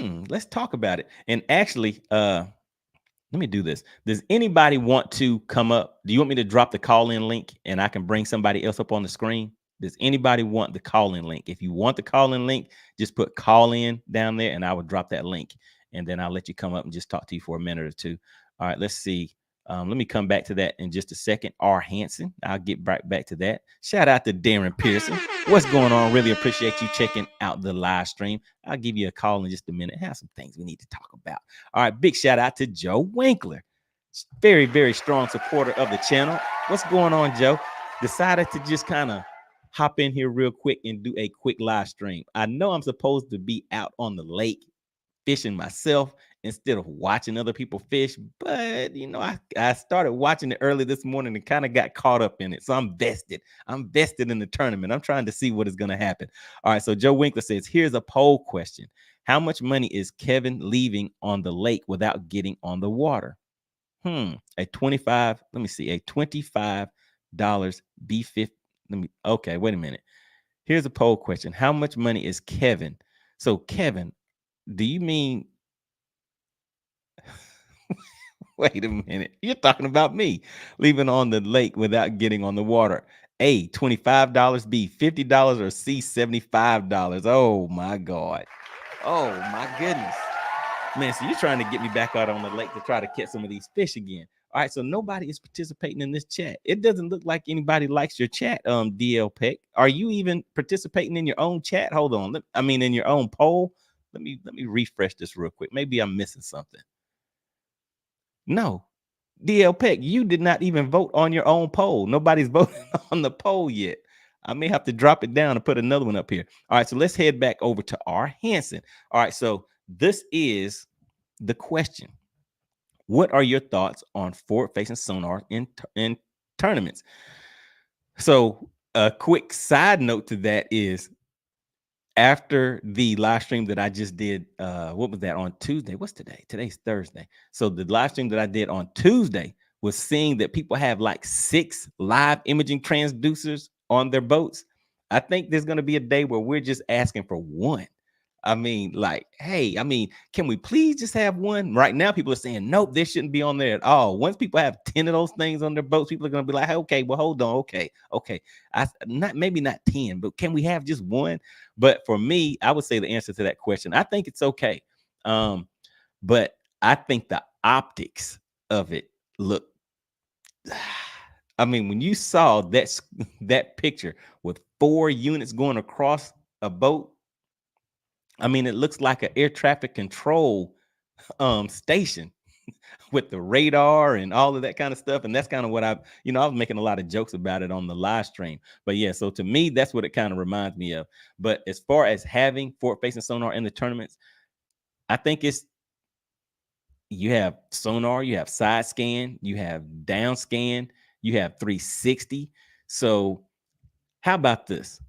Let's talk about it. And actually, let me do this. Does anybody want to come up? Do you want me to drop the call-in link and I can bring somebody else up on the screen? Does anybody want the call-in link? If you want the call-in link, just put call in down there and I will drop that link. And then I'll let you come up and just talk to you for a minute or two. All right, let's see. Let me come back to that in just a second. R. Hansen, I'll get right back to that. Shout out to Darren Pearson. What's going on? Really appreciate you checking out the live stream. I'll give you a call in just a minute. Have some things we need to talk about. All right, big shout out to Joe Winkler. Very, very strong supporter of the channel. What's going on, Joe? Decided to just kind of hop in here real quick and do a quick live stream. I know I'm supposed to be out on the lake fishing myself instead of watching other people fish, but you know, I started watching it early this morning and kind of got caught up in it. So I'm vested in the tournament. I'm trying to see what is going to happen. All right, so Joe Winkler says, here's a poll question. How much money is Kevin leaving on the lake without getting on the water? A 25, let me see, a $25 B50. Okay, wait a minute. Here's a poll question. How much money is Kevin? So Kevin, do you mean, wait a minute, you're talking about me leaving on the lake without getting on the water? A, $25, B, $50, or C, $75? Oh my God. Oh my goodness. Man, so you're trying to get me back out on the lake to try to catch some of these fish again. All right, so nobody is participating in this chat. It doesn't look like anybody likes your chat, DL Peck. Are you even participating in your own chat? Hold on. In your own poll. Let me refresh this real quick. Maybe I'm missing something. No, DL Peck, you did not even vote on your own poll. Nobody's voting on the poll yet. I may have to drop it down and put another one up here. All right, so let's head back over to R. Hansen. All right, so this is the question. What are your thoughts on forward-facing sonar in tournaments? So a quick side note to that is, after the live stream that I just did, what was that, on Tuesday? What's today? Today's Thursday. So the live stream that I did on Tuesday was seeing that people have like 6 live imaging transducers on their boats. I think there's going to be a day where we're just asking for one. Hey, can we please just have one? Right now, people are saying, nope, this shouldn't be on there at all. Once people have 10 of those things on their boats, people are going to be like, hey, okay, well, hold on. Okay. Maybe not 10, but can we have just one? But for me, I would say the answer to that question, I think it's okay. But I think the optics of it look, when you saw that picture with 4 units going across a boat, it looks like an air traffic control station with the radar and all of that kind of stuff. And that's kind of what I was making a lot of jokes about it on the live stream. But yeah, so to me, that's what it kind of reminds me of. But as far as having forward-facing sonar in the tournaments, I think you have sonar, you have side scan, you have down scan, you have 360. So how about this?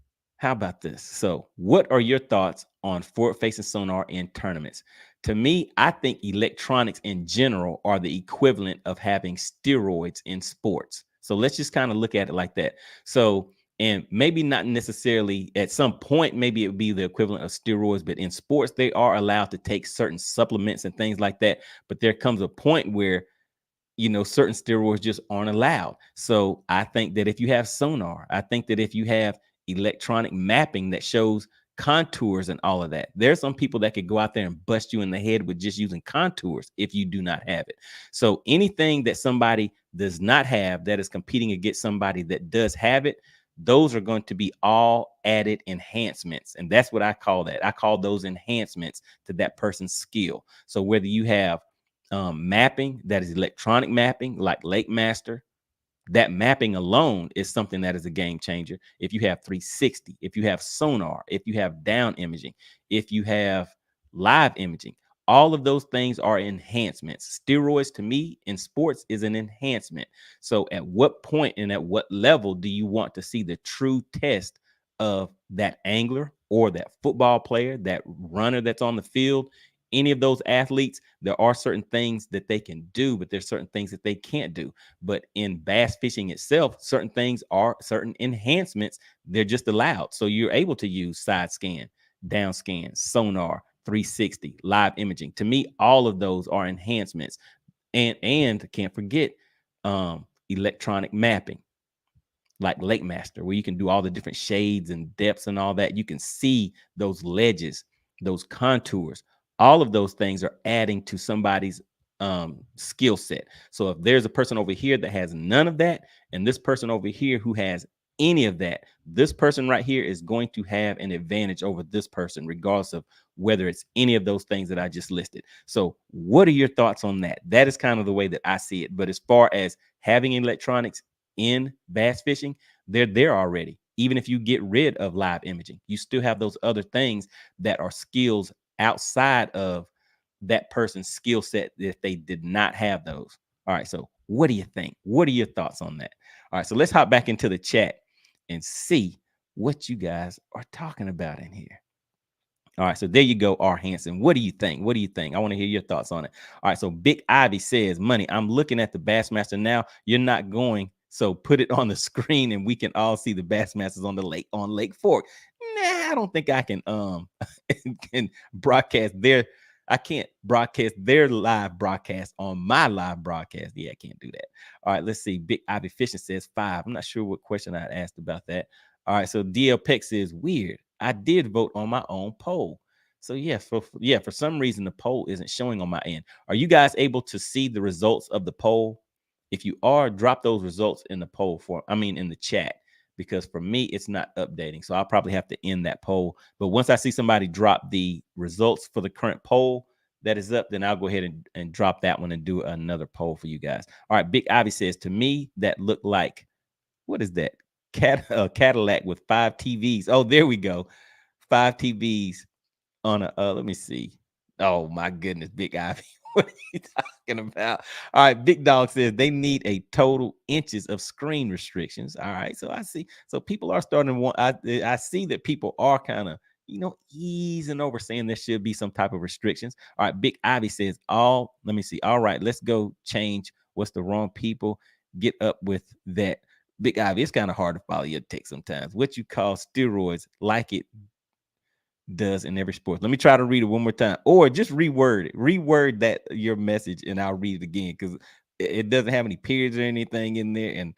So what are your thoughts on forward-facing sonar in tournaments? To me, I think electronics in general are the equivalent of having steroids in sports. So let's just kind of look at it like that. So, and maybe not necessarily at some point, maybe it would be the equivalent of steroids, but in sports, they are allowed to take certain supplements and things like that. But there comes a point where certain steroids just aren't allowed. So I think that if you have sonar, I think that if you have electronic mapping that shows contours and all of that, there's some people that could go out there and bust you in the head with just using contours if you do not have it. So anything that somebody does not have that is competing against somebody that does have it, those are going to be all added enhancements. And that's what I call that. I call those enhancements to that person's skill. So whether you have mapping that is electronic mapping like Lake Master, that mapping alone is something that is a game changer. If you have 360, if you have sonar, if you have down imaging, if you have live imaging, all of those things are enhancements. Steroids to me in sports is an enhancement. So at what point and at what level do you want to see the true test of that angler or that football player, that runner that's on the field? Any of those athletes, there are certain things that they can do, but there's certain things that they can't do. But in bass fishing itself, certain things are certain enhancements. They're just allowed. So you're able to use side scan, down scan, sonar, 360, live imaging. To me, all of those are enhancements. And can't forget electronic mapping, like Lake Master, where you can do all the different shades and depths and all that. You can see those ledges, those contours. All of those things are adding to somebody's skill set. So if there's a person over here that has none of that, and this person over here who has any of that, this person right here is going to have an advantage over this person, regardless of whether it's any of those things that I just listed. So what are your thoughts on that? That is kind of the way that I see it. But as far as having electronics in bass fishing, they're there already. Even if you get rid of live imaging, you still have those other things that are skills outside of that person's skill set if they did not have those. All right, so what do you think? What are your thoughts on that? All right, so let's hop back into the chat and see what you guys are talking about in here. All right, so there you go, R. Hansen. What do you think? What do you think? I want to hear your thoughts on it. All right, so Big Ivy says, Money, I'm looking at the Bassmaster now. You're not going, so put it on the screen and we can all see the Bassmasters on the lake, on Lake Fork. Nah, I don't think I can can broadcast their, I can't broadcast their live broadcast on my live broadcast. Yeah, I can't do that. All right, let's see. Big Ivy Fishing says 5. I'm not sure what question I asked about that. All right, so DL Peck says, weird. I did vote on my own poll. So yeah, for some reason the poll isn't showing on my end. Are you guys able to see the results of the poll? If you are, drop those results in the poll in the chat, because for me it's not updating. So I'll probably have to end that poll. But once I see somebody drop the results for the current poll that is up, then I'll go ahead and drop that one and do another poll for you guys. All right, Big Ivy says, to me that looked like, what is that? Cadillac with 5 TVs. Oh, there we go. 5 TVs on a let me see. Oh my goodness, Big Ivy. What are you talking about? All right, Big Dog says they need a total inches of screen restrictions. All right, so I see. So people are starting to want. I see that people are kind of, easing over, saying there should be some type of restrictions. All right, Big Ivy says let me see. All right, let's go change what's the wrong people. Get up with that. Big Ivy, it's kind of hard to follow your text sometimes. What you call steroids, like it does in every sport. Let me try to read it one more time, or just reword that your message, and I'll read it again, because it doesn't have any periods or anything in there, and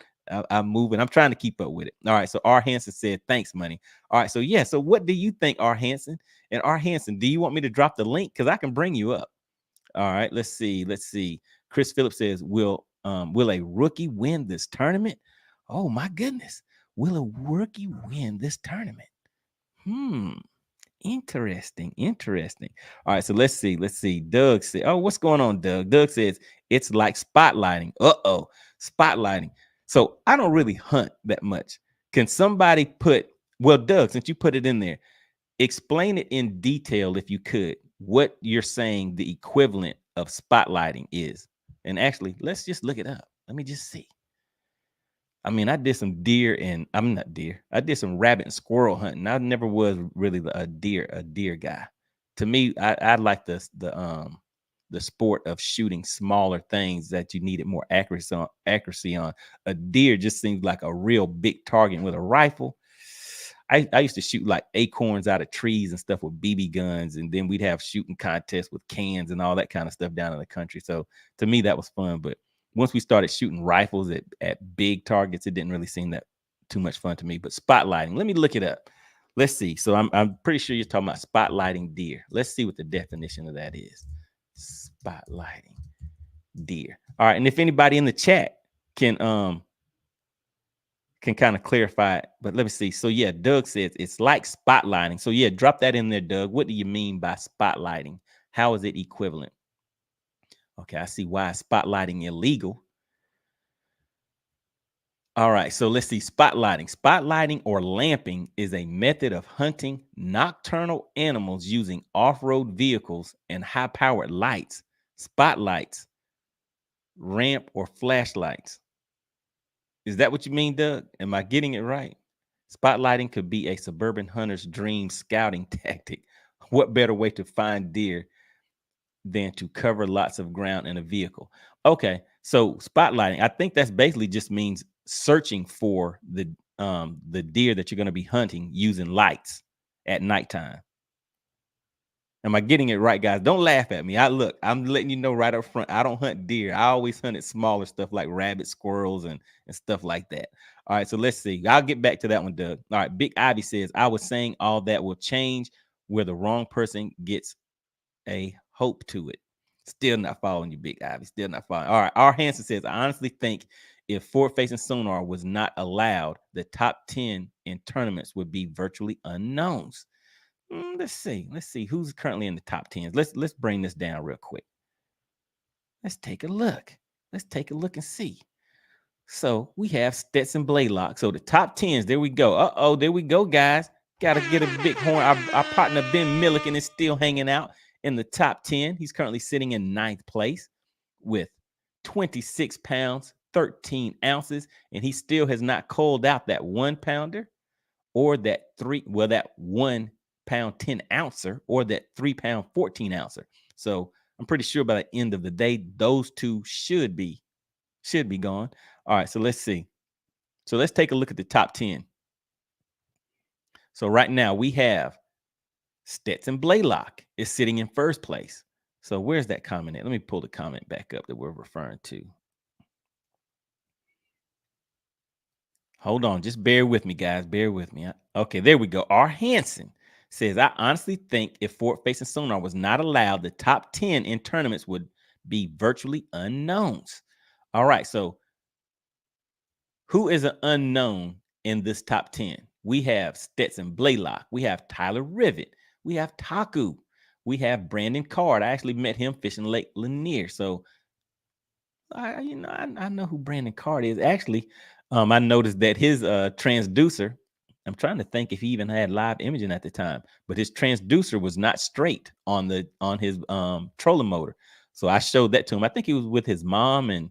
I'm moving. I'm trying to keep up with it. All right, so R. Hansen said, thanks, Money. All right, so yeah, so what do you think, R. Hansen? And R. Hansen, do you want me to drop the link? Because I can bring you up. All right, let's see. Chris Phillips says, will a rookie win this tournament? Oh my goodness. Will a rookie win this tournament? Interesting. All right, so let's see. Doug said, oh, what's going on, Doug? Doug says it's like spotlighting. Spotlighting. So I don't really hunt that much. Can somebody Doug, since you put it in there, explain it in detail, if you could, what you're saying the equivalent of spotlighting is. And actually, let's just look it up. Let me just see. I did some deer and I'm not deer. I did some rabbit and squirrel hunting. I never was really a deer guy. To me, I like the sport of shooting smaller things that you needed more accuracy on. A deer just seems like a real big target. With a rifle, I used to shoot like acorns out of trees and stuff with BB guns, and then we'd have shooting contests with cans and all that kind of stuff down in the country. So to me, that was fun. But once we started shooting rifles at big targets, it didn't really seem that too much fun to me. But spotlighting, let me look it up. Let's see. So I'm pretty sure you're talking about spotlighting deer. Let's see what the definition of that is. Spotlighting deer. All right, and if anybody in the chat can kind of clarify it, but let me see. So yeah, Doug says it's like spotlighting. So yeah, drop that in there, Doug. What do you mean by spotlighting? How is it equivalent? Okay, I see why spotlighting illegal. All right, so let's see. Spotlighting. Spotlighting or lamping is a method of hunting nocturnal animals using off-road vehicles and high-powered lights, spotlights, ramp, or flashlights. Is that what you mean, Doug? Am I getting it right? Spotlighting could be a suburban hunter's dream scouting tactic. What better way to find deer than to cover lots of ground in a vehicle? Okay, so spotlighting, I think that's basically just means searching for the deer that you're going to be hunting using lights at nighttime. Am I getting it right, guys? Don't laugh at me. I'm letting you know right up front. I don't hunt deer. I always hunted smaller stuff like rabbits, squirrels, and stuff like that. All right, so let's see. I'll get back to that one, Doug. All right, Big Ivy says, I was saying all that will change where the wrong person gets a hope to it. Still not following you, Big Ivy. Still not following. All right, R. Hansen says, I honestly think if forward-facing sonar was not allowed, the top 10 in tournaments would be virtually unknowns. Let's see. Let's see who's currently in the top 10s. Let's bring this down real quick. Let's take a look. Let's take a look and see. So we have Stetson Blaylock. So the top 10s, there we go. Uh-oh, there we go, guys. Gotta get a big horn. Our partner Ben Milliken is still hanging out in the top 10. He's currently sitting in 9th place with 26 pounds, 13 ounces, and he still has not called out that 1 pounder or that 1 pound 10 ouncer or that 3 pound 14 ouncer. So I'm pretty sure by the end of the day, those two should be gone. All right, so let's see. So let's take a look at the top 10. So right now we have Stetson Blaylock is sitting in 1st place. So where's that comment at? Let me pull the comment back up that we're referring to. Hold on, just bear with me, guys. Bear with me. Okay, there we go. R. Hansen says, I honestly think if forward-facing sonar was not allowed, the top 10 in tournaments would be virtually unknowns. All right, so who is an unknown in this top 10? We have Stetson Blaylock. We have Tyler Rivet. We have Taku. We have Brandon Card. I actually met him fishing Lake Lanier. So I know who Brandon Card is. Actually, I noticed that his transducer, I'm trying to think if he even had live imaging at the time, but his transducer was not straight on his trolling motor. So I showed that to him. I think he was with his mom, and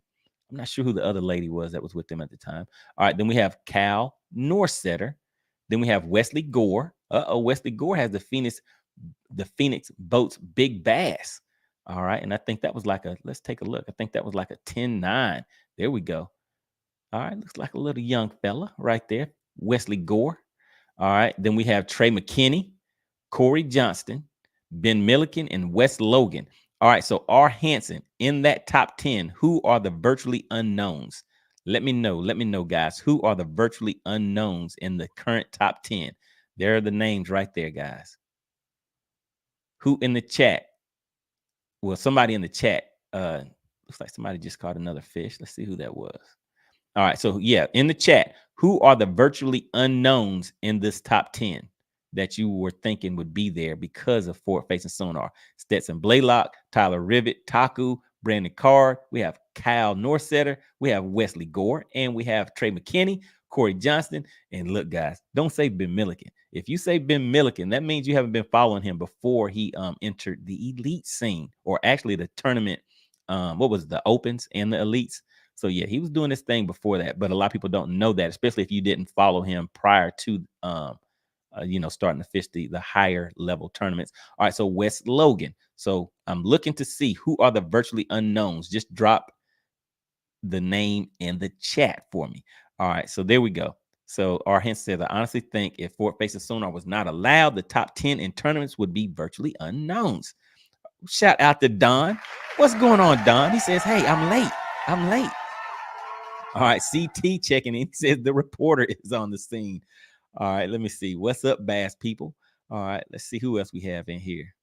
I'm not sure who the other lady was that was with them at the time. All right, then we have Cal Norsetter. Then we have Wesley Gore. Wesley Gore has the Phoenix Boats Big Bass. All right. And I think that was let's take a look. I think that was like a 10-9. There we go. All right. Looks like a little young fella right there. Wesley Gore. All right. Then we have Trey McKinney, Corey Johnston, Ben Milliken, and Wes Logan. All right. So R. Hansen in that top 10, who are the virtually unknowns? Let me know. Let me know, guys. Who are the virtually unknowns in the current top 10? There are the names right there, guys. Who in the chat? Well, somebody in the chat, looks like somebody just caught another fish. Let's see who that was. All right, so yeah, in the chat, who are the virtually unknowns in this top 10 that you were thinking would be there because of forward-facing sonar? Stetson Blaylock, Tyler Rivet, Taku, Brandon Card. We have Kyle Norsetter. We have Wesley Gore, and we have Trey McKinney, Corey Johnston. And look, guys, don't say Ben Milliken. If you say Ben Milliken, that means you haven't been following him before he entered the elite scene, or actually the tournament. What was the opens and the elites? So yeah, he was doing this thing before that, but a lot of people don't know that, especially if you didn't follow him prior to starting to fish the higher level tournaments. All right, so Wes Logan. So I'm looking to see who are the virtually unknowns. Just drop the name in the chat for me. All right, so there we go. So our hint says, I honestly think if forward-facing sonar was not allowed, the top 10 in tournaments would be virtually unknowns. Shout out to Don. What's going on, Don? He says, hey, I'm late. I'm late. All right, CT checking in. He says the reporter is on the scene. All right, let me see. What's up, Bass people? All right, let's see who else we have in here.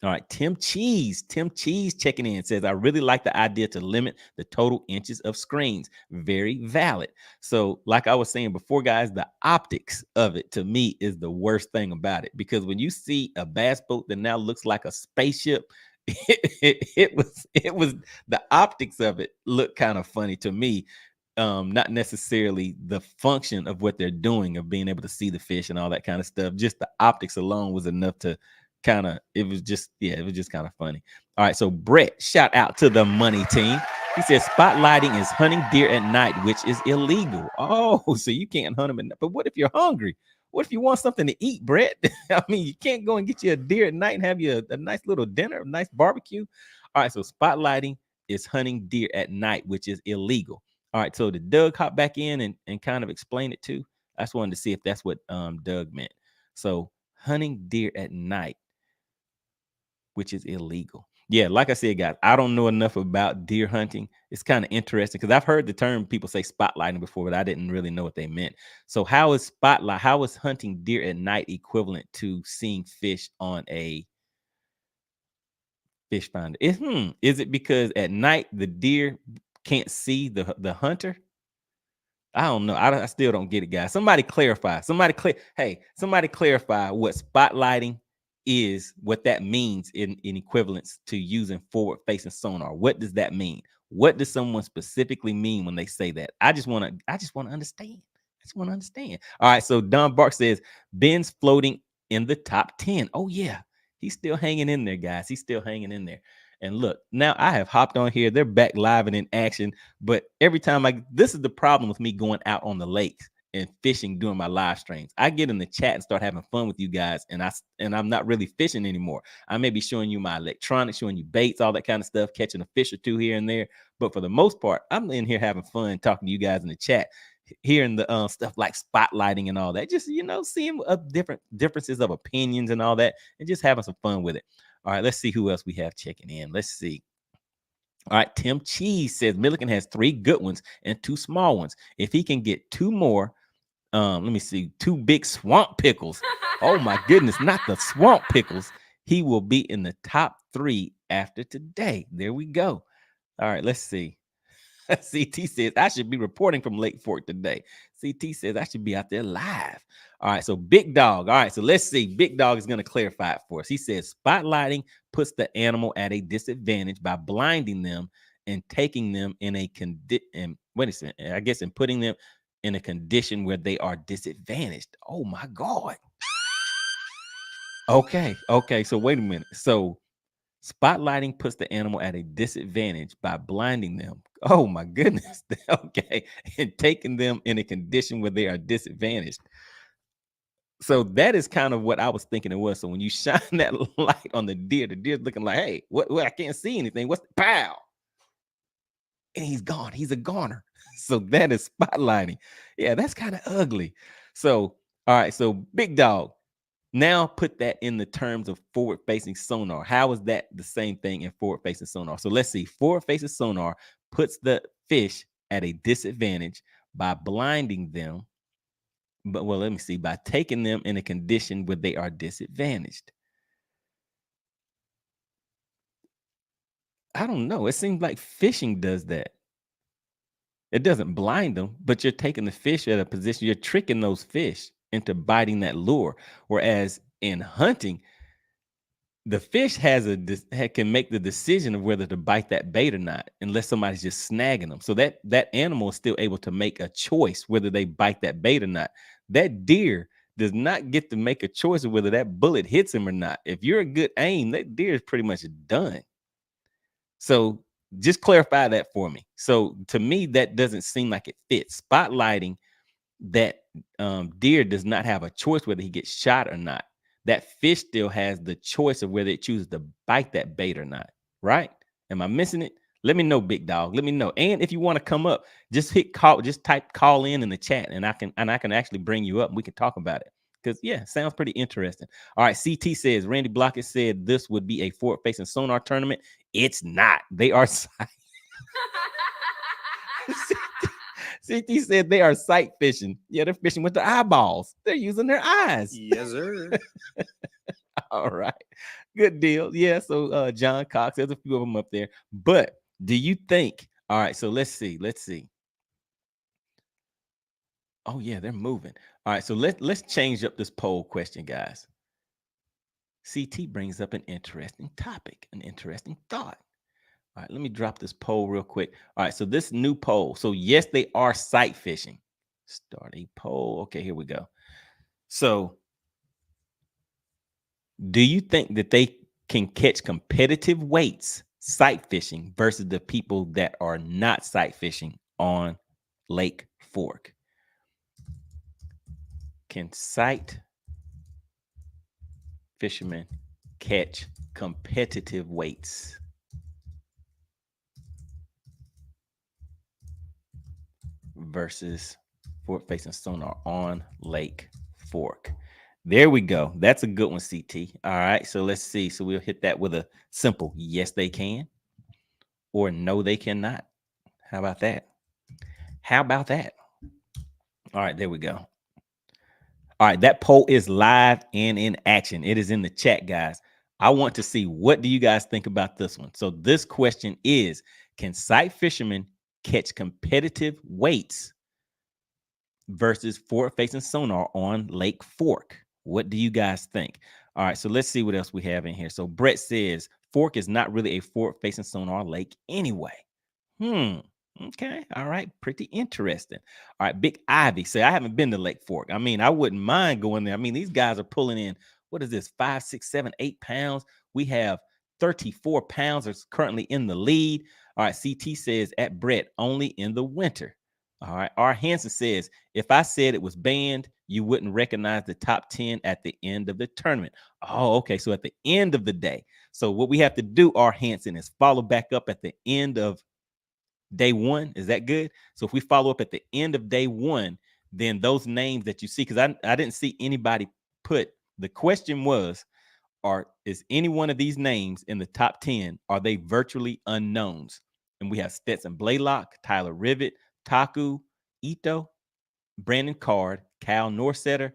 All right, Tim Cheese checking in says, I really like the idea to limit the total inches of screens. Very valid. So like I was saying before, guys, the optics of it to me is the worst thing about it, because when you see a bass boat that now looks like a spaceship, it was the optics of it looked kind of funny to me. not necessarily the function of what they're doing, of being able to see the fish and all that kind of stuff. Just the optics alone was enough to kind of, it was just, yeah, it was just kind of funny. All right, so Brett, shout out to the money team. He says spotlighting is hunting deer at night, which is illegal. Oh, so you can't hunt them at night. But what if you're hungry? What if you want something to eat, Brett? I mean, you can't go and get you a deer at night and have you a nice little dinner, a nice barbecue. All right, so spotlighting is hunting deer at night, which is illegal. All right, so did Doug hop back in and kind of explain it too? I just wanted to see if that's what Doug meant. So hunting deer at night, which is illegal. Yeah, like I said, guys, I don't know enough about deer hunting. It's kind of interesting because I've heard the term people say spotlighting before, but I didn't really know what they meant. So how is hunting deer at night equivalent to seeing fish on a fish finder? Is it because at night the deer can't see the hunter? I don't know. I still don't get it, guys. Somebody clarify. Somebody clarify what spotlighting is, what that means in equivalence to using forward-facing sonar. What does that mean? What does someone specifically mean when they say that? I just want to understand. I just want to understand. All right. So Don Bark says Ben's floating in the top 10. Oh, yeah. He's still hanging in there, guys. He's still hanging in there. And look, now I have hopped on here. They're back live and in action. But every time this is the problem with me going out on the lake and fishing during my live streams. I get in the chat and start having fun with you guys, and I'm not really fishing anymore. I may be showing you my electronics, showing you baits, all that kind of stuff, catching a fish or two here and there. But for the most part, I'm in here having fun talking to you guys in the chat, hearing the stuff like spotlighting and all that. Just seeing different differences of opinions and all that, and just having some fun with it. All right, let's see who else we have checking in. Let's see. All right, Tim Cheese says Milliken has 3 good ones and 2 small ones. If he can get 2 more, let me see, 2 big swamp pickles. Oh my goodness, not the swamp pickles. He will be in the top 3 after today. There we go. All right, let's see. CT says I should be reporting from Lake Fork today. CT says I should be out there live. All right, so Big Dog. All right, so let's see. Big Dog is going to clarify it for us. He says spotlighting puts the animal at a disadvantage by blinding them and taking them in a condition. Wait a second. I guess in putting them in a condition where they are disadvantaged. Oh my God. Okay. So wait a minute. So spotlighting puts the animal at a disadvantage by blinding them. Oh my goodness. Okay. And taking them in a condition where they are disadvantaged. So that is kind of what I was thinking it was. So when you shine that light on the deer's looking like, hey, what I can't see anything. What's the pow? And he's gone. He's a goner. So that is spotlighting. Yeah, that's kind of ugly. So, all right. So Big Dog, now put that in the terms of forward-facing sonar. How is that the same thing in forward-facing sonar? So let's see. Forward-facing sonar puts the fish at a disadvantage by blinding them. But well, let me see. By taking them in a condition where they are disadvantaged. I don't know. It seems like fishing does that. It doesn't blind them, but you're taking the fish at a position. You're tricking those fish into biting that lure. Whereas in hunting, the fish can make the decision of whether to bite that bait or not, unless somebody's just snagging them. So that animal is still able to make a choice whether they bite that bait or not. That deer does not get to make a choice of whether that bullet hits him or not. If you're a good aim, that deer is pretty much done. So just clarify that for me. So to me, that doesn't seem like it fits. Spotlighting that deer does not have a choice whether he gets shot or not. That fish still has the choice of whether it chooses to bite that bait or not. Right? Am I missing it? Let me know, Big Dog. Let me know. And if you want to come up, just type call in the chat, and I can actually bring you up and we can talk about it. Because yeah, sounds pretty interesting. All right, CT says Randy Blockett said this would be a forward-facing sonar tournament. It's not. They are CT said they are sight fishing. Yeah, they're fishing with their eyeballs. They're using their eyes. Yes, sir. All right. Good deal. Yeah. So John Cox, there's a few of them up there. But do you think? All right. So let's see. Oh, yeah, they're moving. All right. So let's change up this poll question, guys. CT brings up an interesting topic, an interesting thought. All right, let me drop this poll real quick. All right, so this new poll. So yes, they are sight fishing. Start a poll. Okay, here we go. So do you think that they can catch competitive weights sight fishing versus the people that are not sight fishing on Lake Fork? Can sight fishermen catch competitive weights versus forward facing sonar on Lake Fork? There we go. That's a good one, CT. All right. So let's see. So we'll hit that with a simple yes, they can, or no, they cannot. How about that? How about that? All right. There we go. All right. That poll is live and in action. It is in the chat, guys. I want to see, what do you guys think about this one? So this question is, can sight fishermen catch competitive weights versus forward-facing sonar on Lake Fork? What do you guys think? All right, so let's see what else we have in here. So Brett says Fork is not really a forward-facing sonar lake anyway. Okay. All right. Pretty interesting. All right. Big Ivy say, I haven't been to Lake Fork. I mean, I wouldn't mind going there. I mean, these guys are pulling in, what is this, 5, 6, 7, 8 pounds? We have 34 pounds that's currently in the lead. All right. CT says at Brett, only in the winter. All right. R. Hansen says, if I said it was banned, you wouldn't recognize the top 10 at the end of the tournament. Oh, okay. So at the end of the day. So what we have to do, R. Hansen, is follow back up at the end of day one. Is that good? So if we follow up at the end of day one, then those names that you see, because I didn't see anybody put, the question was, is any one of these names in the top 10, are they virtually unknowns? And we have Stetson Blaylock, Tyler Rivet, Taku, Ito, Brandon Card, Cal Norsetter,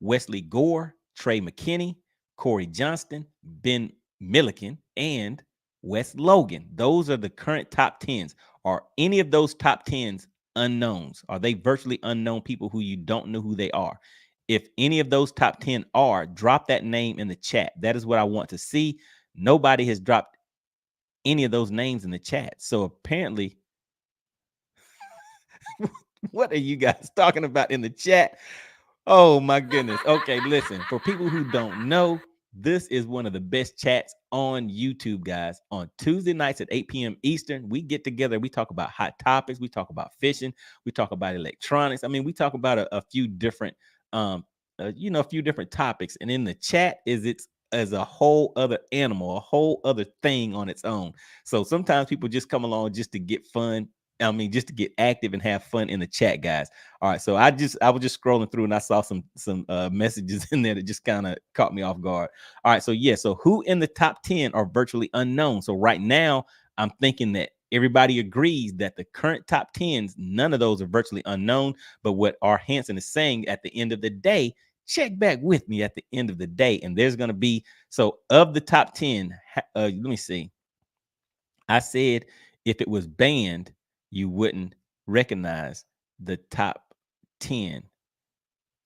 Wesley Gore, Trey McKinney, Corey Johnston, Ben Milliken, and Wes Logan. Those are the current top 10s. Are any of those top 10s unknowns? Are they virtually unknown people who you don't know who they are? If any of those top 10 are, drop that name in the chat. That is what I want to see. Nobody has dropped any of those names in the chat. So apparently, what are you guys talking about in the chat? Oh my goodness. Okay, listen, for people who don't know, this is one of the best chats on YouTube, guys. On Tuesday nights at 8 p.m. Eastern, we get together. We talk about hot topics. We talk about fishing. We talk about electronics. I mean, we talk about a few different, a few different topics. And in the chat it's as a whole other animal, a whole other thing on its own. So sometimes people just come along just to get fun. I mean, just to get active and have fun in the chat, guys. All right, so I was just scrolling through and I saw some messages in there that just kind of caught me off guard. All right, so yeah, so who in the top 10 are virtually unknown? So right now, I'm thinking that everybody agrees that the current top 10s, none of those are virtually unknown. But what R. Hansen is saying, at the end of the day, check back with me at the end of the day, and there's going to be, so of the top 10, let me see. I said if it was banned, you wouldn't recognize the top 10.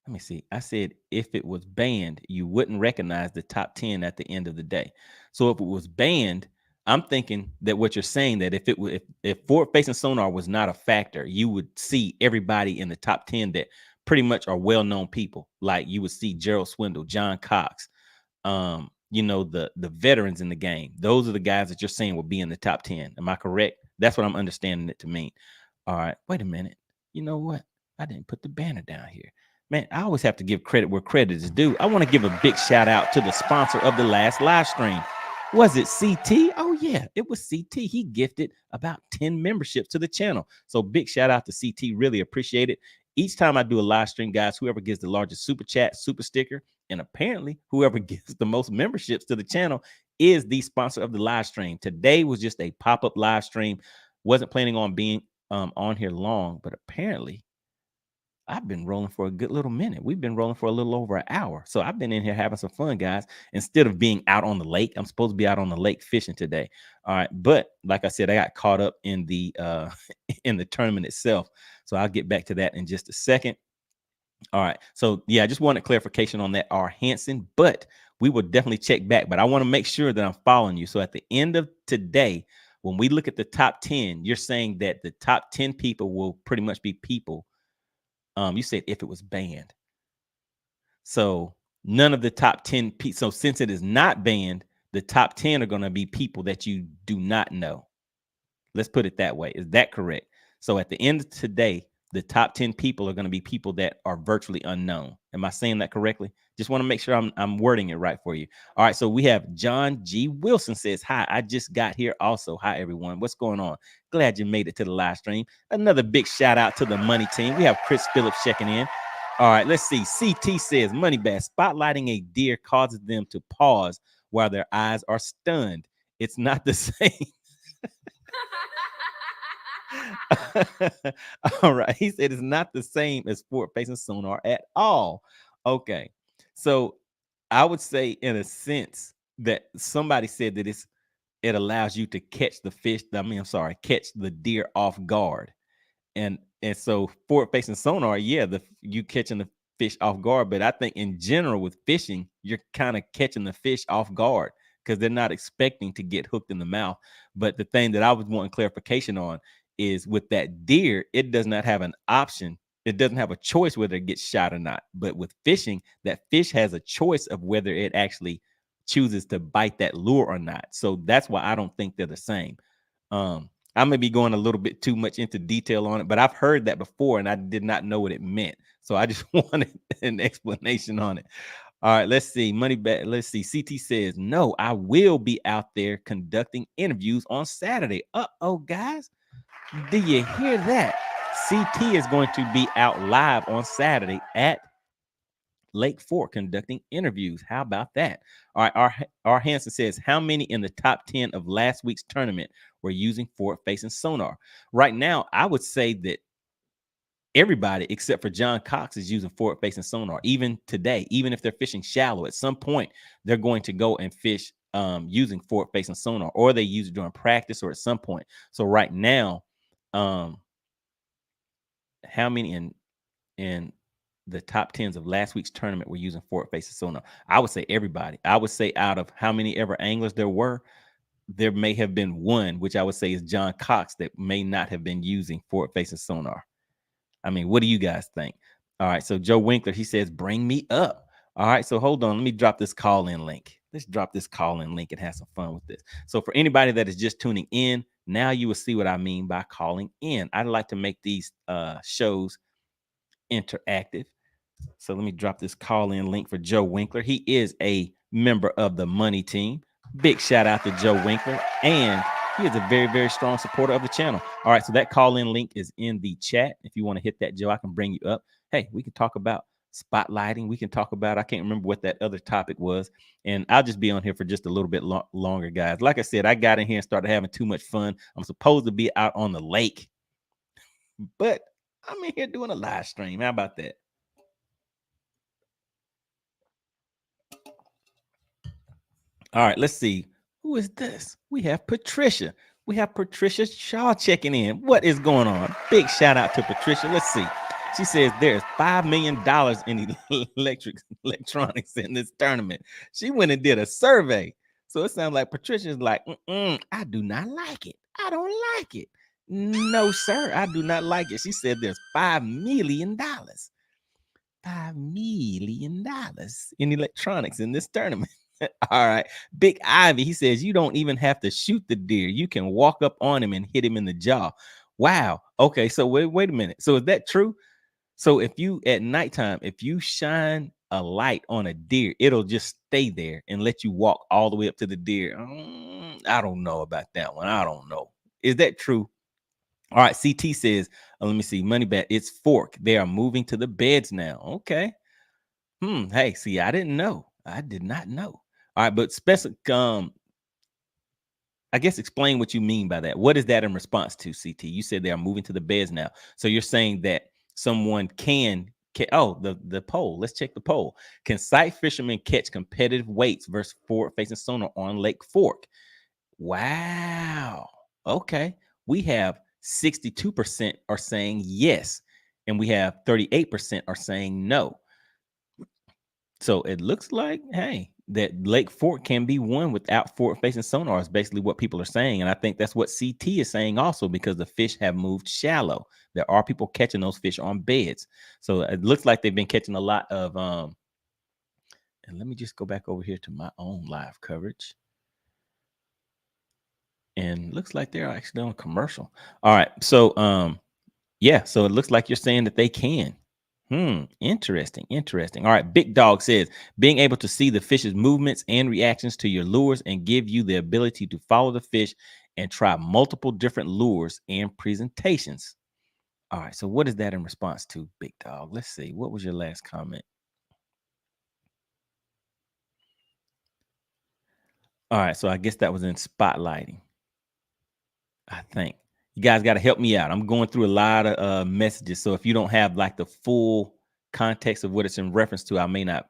Let me see. I said if it was banned, you wouldn't recognize the top 10 at the end of the day. So if it was banned, I'm thinking that what you're saying, that if it was, if forward facing sonar was not a factor, you would see everybody in the top 10 that pretty much are well-known people. Like you would see Gerald Swindle, John Cox, the veterans in the game. Those are the guys that you're saying will be in the top 10. Am I correct? That's what I'm understanding it to mean. All right, wait a minute. You know what? I didn't put the banner down here. Man, I always have to give credit where credit is due. I want to give a big shout out to the sponsor of the last live stream. Was it CT? Oh, yeah, it was CT. He gifted about 10 memberships to the channel. So big shout out to CT. Really appreciate it. Each time I do a live stream, guys, whoever gives the largest super chat, super sticker, and apparently whoever gives the most memberships to the channel is the sponsor of the live stream. Today was just a pop-up live stream. Wasn't planning on being on here long, but apparently I've been rolling for a good little minute. We've been rolling for a little over an hour. So I've been in here having some fun, guys. Instead of being out on the lake, I'm supposed to be out on the lake fishing today. All right. But like I said, I got caught up in the in the tournament itself. So I'll get back to that in just a second. All right. So yeah, I just wanted clarification on that, R. Hansen, but we will definitely check back. But I want to make sure that I'm following you. So at the end of today, When we look at the top 10, you're saying that the top 10 people will pretty much be people. You said if it was banned. So none of the top 10 people. So since it is not banned, the top 10 are going to be people that you do not know. Let's put it that way. Is that correct? So at the end of today, the top 10 people are going to be people that are virtually unknown. Am I saying that correctly? Just want to make sure I'm wording it right for you. All right. So we have John G. Wilson says, hi, I just got here also. Hi, everyone. What's going on? Glad you made it to the live stream. Another big shout out to the Money Team. We have Chris Phillips checking in. All right, let's see. CT says, Money Bass, spotlighting a deer causes them to pause while their eyes are stunned. It's not the same. All right. He said it's not the same as forward-facing sonar at all. Okay. So I would say, in a sense, that somebody said that it allows you to catch the fish. Catch the deer off guard. And so forward-facing sonar, yeah, you catching the fish off guard. But I think in general with fishing, you're kind of catching the fish off guard because they're not expecting to get hooked in the mouth. But the thing that I was wanting clarification on is with that deer, it does not have an option. It doesn't have a choice whether it gets shot or not. But with fishing, that fish has a choice of whether it actually chooses to bite that lure or not. So that's why I don't think they're the same. I may be going a little bit too much into detail on it, but I've heard that before and I did not know what it meant. So I just wanted an explanation on it. All right, let's see. Money back. Let's see. CT says, no, I will be out there conducting interviews on Saturday. Uh-oh, guys. Do you hear that? CT is going to be out live on Saturday at Lake Fork conducting interviews. How about that? All right, our Hansen says, how many in the top 10 of last week's tournament were using forward-facing sonar? Right now, I would say that everybody except for John Cox is using forward-facing sonar. Even today, even if they're fishing shallow, at some point they're going to go and fish using forward-facing sonar, or they use it during practice or at some point. So right now, how many in the top 10s of last week's tournament were using forward-facing sonar? I would say everybody. I would say out of how many ever anglers there were, there may have been one, which I would say is John Cox, that may not have been using forward-facing sonar. I mean, what do you guys think? All right, so Joe Winkler, he says, bring me up. All right, so hold on. Let me drop this call-in link. Let's drop this call-in link and have some fun with this. So for anybody that is just tuning in, now you will see what I mean by calling in. I'd like to make these shows interactive. So let me drop this call-in link for Joe Winkler. He is a member of the Money Team. Big shout out to Joe Winkler. And he is a very, very strong supporter of the channel. All right, so that call-in link is in the chat. If you want to hit that, Joe, I can bring you up. Hey, we can talk about spotlighting. We can talk about, I can't remember what that other topic was. And I'll just be on here for just a little bit longer, guys. Like I said, I got in here and started having too much fun. I'm supposed to be out on the lake, but I'm in here doing a live stream. How about that? All right, let's see. Who is this? We have Patricia. We have Patricia Shaw checking in. What is going on? Big shout out to Patricia. Let's see. She says there's $5 million in electronics in this tournament. She went and did a survey. So it sounds like Patricia's like, I do not like it. I don't like it. No, sir, I do not like it. She said there's $5 million. $5 million in electronics in this tournament. All right. Big Ivy, he says, you don't even have to shoot the deer. You can walk up on him and hit him in the jaw. Wow. Okay. So wait a minute. So is that true? So if you at nighttime, if you shine a light on a deer, it'll just stay there and let you walk all the way up to the deer. I don't know about that one. I don't know. Is that true? All right. CT says, let me see. Money bet. It's fork. They are moving to the beds now. Okay. Hey, see, I didn't know. I did not know. All right, but I guess explain what you mean by that. What is that in response to, CT? You said they are moving to the beds now. So you're saying that someone can the poll. Let's check the poll. Can sight fishermen catch competitive weights versus forward-facing sonar on Lake Fork? Wow. Okay. We have 62% are saying yes, and we have 38% are saying no. So it looks like, hey, that Lake Fork can be won without forward facing sonar is basically what people are saying. And I think that's what CT is saying also, because the fish have moved shallow. There are people catching those fish on beds. So it looks like they've been catching a lot of, and let me just go back over here to my own live coverage. And looks like they're actually on commercial. All right. So, yeah, so it looks like you're saying that they can. Interesting. All right. Big Dog says being able to see the fish's movements and reactions to your lures and give you the ability to follow the fish and try multiple different lures and presentations. All right. So what is that in response to, Big Dog? Let's see. What was your last comment? All right. So I guess that was in spotlighting, I think. You guys got to help me out. I'm going through a lot of messages. So if you don't have like the full context of what it's in reference to, I may not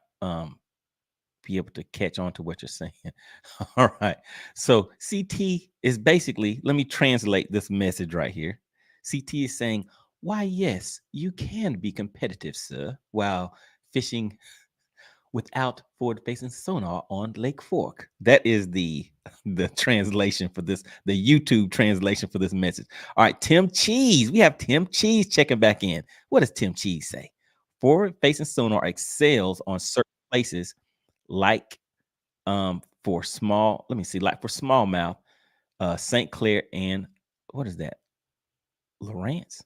be able to catch on to what you're saying. All right. So CT is basically, let me translate this message right here. CT is saying, why, yes, you can be competitive, sir, while fishing without forward-facing sonar on Lake Fork. That is the translation for this, the YouTube translation for this message. All right, Tim Cheese. We have Tim Cheese checking back in. What does Tim Cheese say? Forward-facing sonar excels on certain places, like for small, let me see, like for smallmouth, St. Clair, and what is that? Lawrence.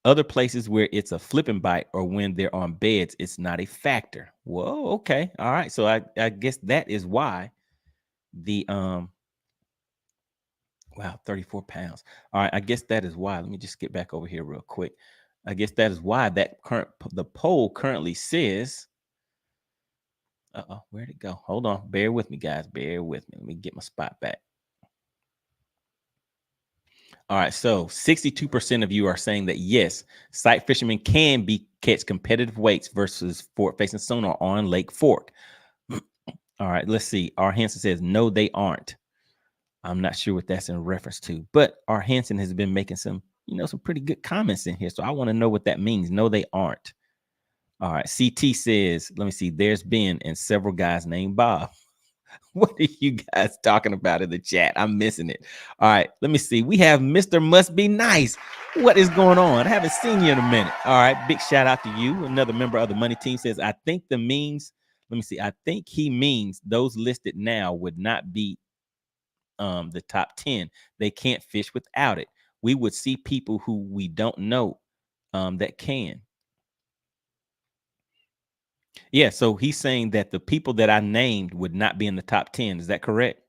Other places where it's a flipping bite or when they're on beds, it's not a factor. Whoa, okay. All right. So I guess that is why the wow, 34 pounds. All right, I guess that is why. Let me just get back over here real quick. I guess that is why the poll currently says, where'd it go? Hold on. Bear with me, guys. Bear with me. Let me get my spot back. All right, so 62% of you are saying that yes, sight fishermen can catch competitive weights versus forward-facing sonar on Lake Fork. All right, let's see. R. Hansen says no, they aren't. I'm not sure what that's in reference to, but R. Hansen has been making some pretty good comments in here, so I want to know what that means. No, they aren't. All right, CT says, let me see. There's Ben and several guys named Bob. What are you guys talking about in the chat? I'm missing it. All right, let me see. We have Mr. Must Be Nice. What is going on? I haven't seen you in a minute. All right, big shout out to you. Another member of the Money Team says, I think the means, let me see. I think he means those listed now would not be the top 10. They can't fish without it. We would see people who we don't know that can. Yeah, so he's saying that the people that I named would not be in the top 10. Is that correct?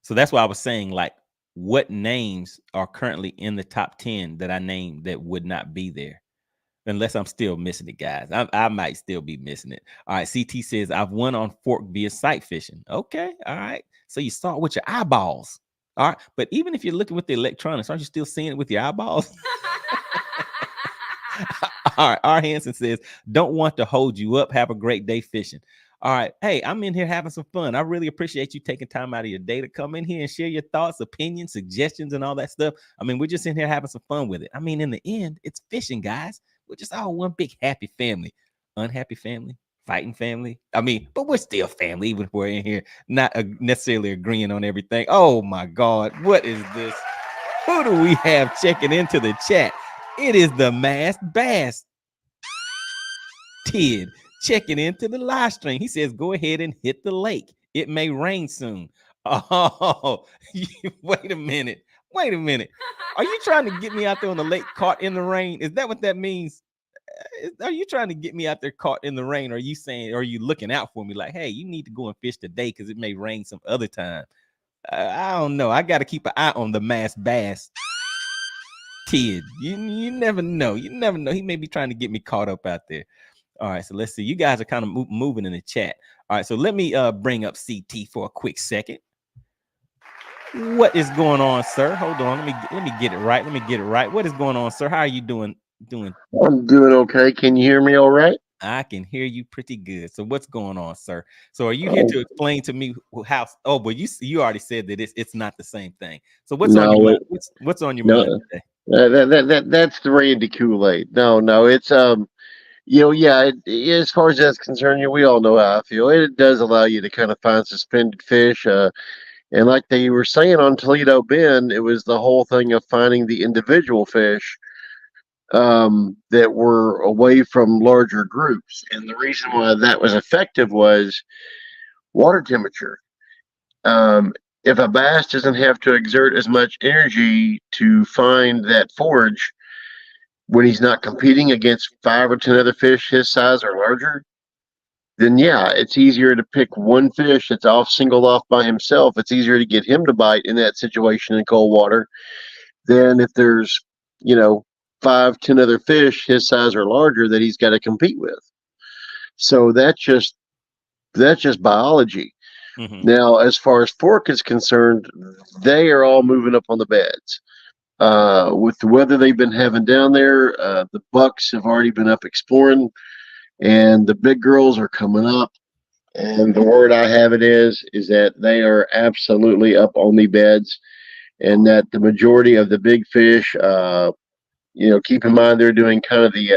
So that's why I was saying, like, what names are currently in the top 10 that I named that would not be there? Unless I'm still missing it, guys. I might still be missing it. All right, CT says, I've won on fork via sight fishing. Okay, all right. So you saw it with your eyeballs. All right, but even if you're looking with the electronics, aren't you still seeing it with your eyeballs? All right, R. Hansen says, don't want to hold you up. Have a great day fishing. All right. Hey, I'm in here having some fun. I really appreciate you taking time out of your day to come in here and share your thoughts, opinions, suggestions, and all that stuff. I mean, we're just in here having some fun with it. I mean, in the end, it's fishing, guys. We're just all one big happy family. Unhappy family, fighting family. I mean, but we're still family, even if we're in here not necessarily agreeing on everything. Oh, my God. What is this? Who do we have checking into the chat? It is the masked bass Tid checking into the live stream. He says, go ahead and hit the lake. It may rain soon. Oh, wait a minute. Are you trying to get me out there on the lake caught in the rain? Is that what that means? Are you trying to get me out there caught in the rain? Or are you saying, or are you looking out for me like, hey, you need to go and fish today because it may rain some other time? I don't know. I got to keep an eye on the masked bass Tid. You never know. You never know. He may be trying to get me caught up out there. All right, so let's see. You guys are kind of moving in the chat. All right, so let me bring up CT for a quick second. What is going on, sir? Hold on. Let me get it right. What is going on, sir? How are you doing? I'm doing okay. Can you hear me all right? I can hear you pretty good. So what's going on, sir? So are you here to explain to me how? Oh, but you already said that it's not the same thing. So what's on your mind? What's on your mind today? That's the Randy Kool-Aid. No, it's Yeah, as far as that's concerned, we all know how I feel. It does allow you to kind of find suspended fish. And like they were saying on Toledo Bend, it was the whole thing of finding the individual fish that were away from larger groups. And the reason why that was effective was water temperature. Um, if a bass doesn't have to exert as much energy to find that forage when he's not competing against 5 or 10 other fish his size or larger, then yeah, it's easier to pick one fish that's off singled off by himself. It's easier to get him to bite in that situation in cold water than if there's, you know, 5, 10 other fish his size or larger that he's got to compete with. So that's just biology. Mm-hmm. Now, as far as fork is concerned, they are all moving up on the beds. With the weather they've been having down there, the bucks have already been up exploring, and the big girls are coming up. And the word I have it is that they are absolutely up on the beds, and that the majority of the big fish, keep in mind they're doing kind of the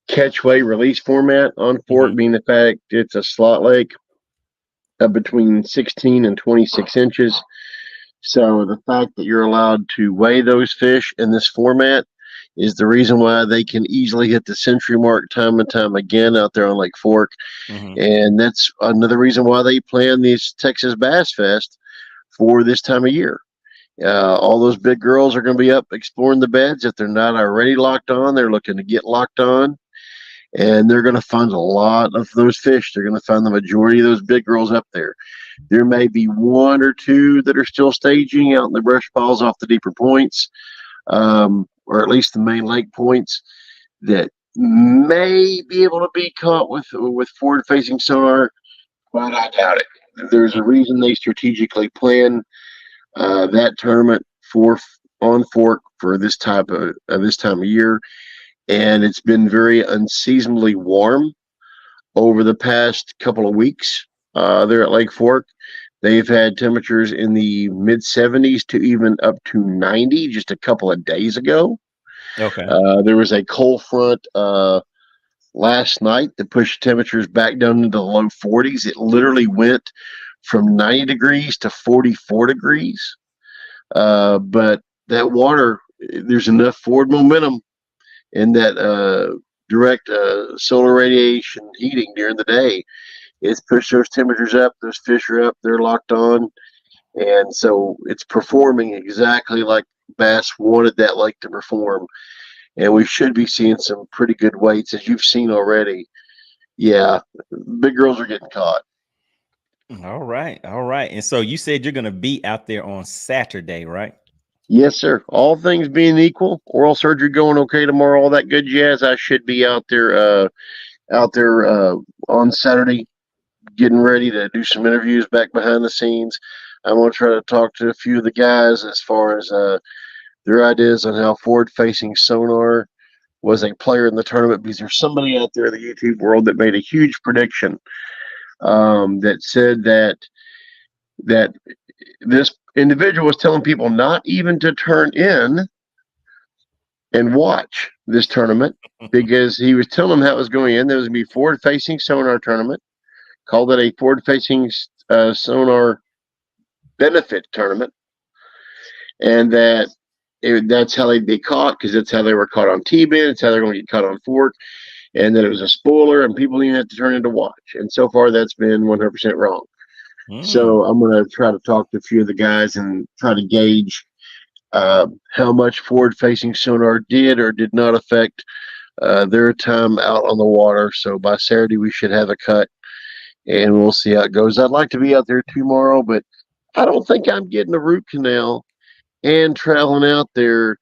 catch weight release format on fork, Mm-hmm. being the fact it's a slot lake of between 16 and 26 inches. So the fact that you're allowed to weigh those fish in this format is the reason why they can easily hit the century mark time and time again out there on Lake Fork. Mm-hmm. And that's another reason why they plan this Texas Bass Fest for this time of year. All those big girls are going to be up exploring the beds. If they're not already locked on, they're looking to get locked on. And they're going to find a lot of those fish. They're going to find the majority of those big girls up there. There may be one or two that are still staging out in the brush piles off the deeper points, or at least the main lake points that may be able to be caught with forward facing sonar, but I doubt it. There's a reason they strategically plan that tournament for on fork for this type of this time of year, and it's been very unseasonably warm over the past couple of weeks there at Lake Fork. They've had temperatures in the mid 70s to even up to 90 just a couple of days ago. Okay. There was a cold front last night that pushed temperatures back down into the low 40s. It literally went from 90 degrees to 44 degrees. But that water, there's enough forward momentum in that direct solar radiation heating during the day. It's pushed those temperatures up. Those fish are up. They're locked on. And so it's performing exactly like bass wanted that lake to perform. And we should be seeing some pretty good weights, as you've seen already. Yeah, big girls are getting caught. All right. All right. And so you said you're going to be out there on Saturday, right? Yes, sir. All things being equal, oral surgery going okay tomorrow, all that good jazz. I should be out there on Saturday, getting ready to do some interviews back behind the scenes. I'm going to try to talk to a few of the guys as far as their ideas on how forward-facing sonar was a player in the tournament, because there's somebody out there in the YouTube world that made a huge prediction that said that this individual was telling people not even to turn in and watch this tournament, because he was telling them how it was going in. There was going to be forward-facing sonar tournament, called it a forward-facing sonar benefit tournament, and that's how they'd be caught, because that's how they were caught on T-bin. It's how they're going to get caught on fork, and that it was a spoiler, and people didn't have to turn in to watch. And so far, that's been 100% wrong. Mm. So I'm going to try to talk to a few of the guys and try to gauge how much forward-facing sonar did or did not affect their time out on the water. So by Saturday, we should have a cut, and we'll see how it goes. I'd like to be out there tomorrow, but I don't think I'm getting a root canal and traveling out there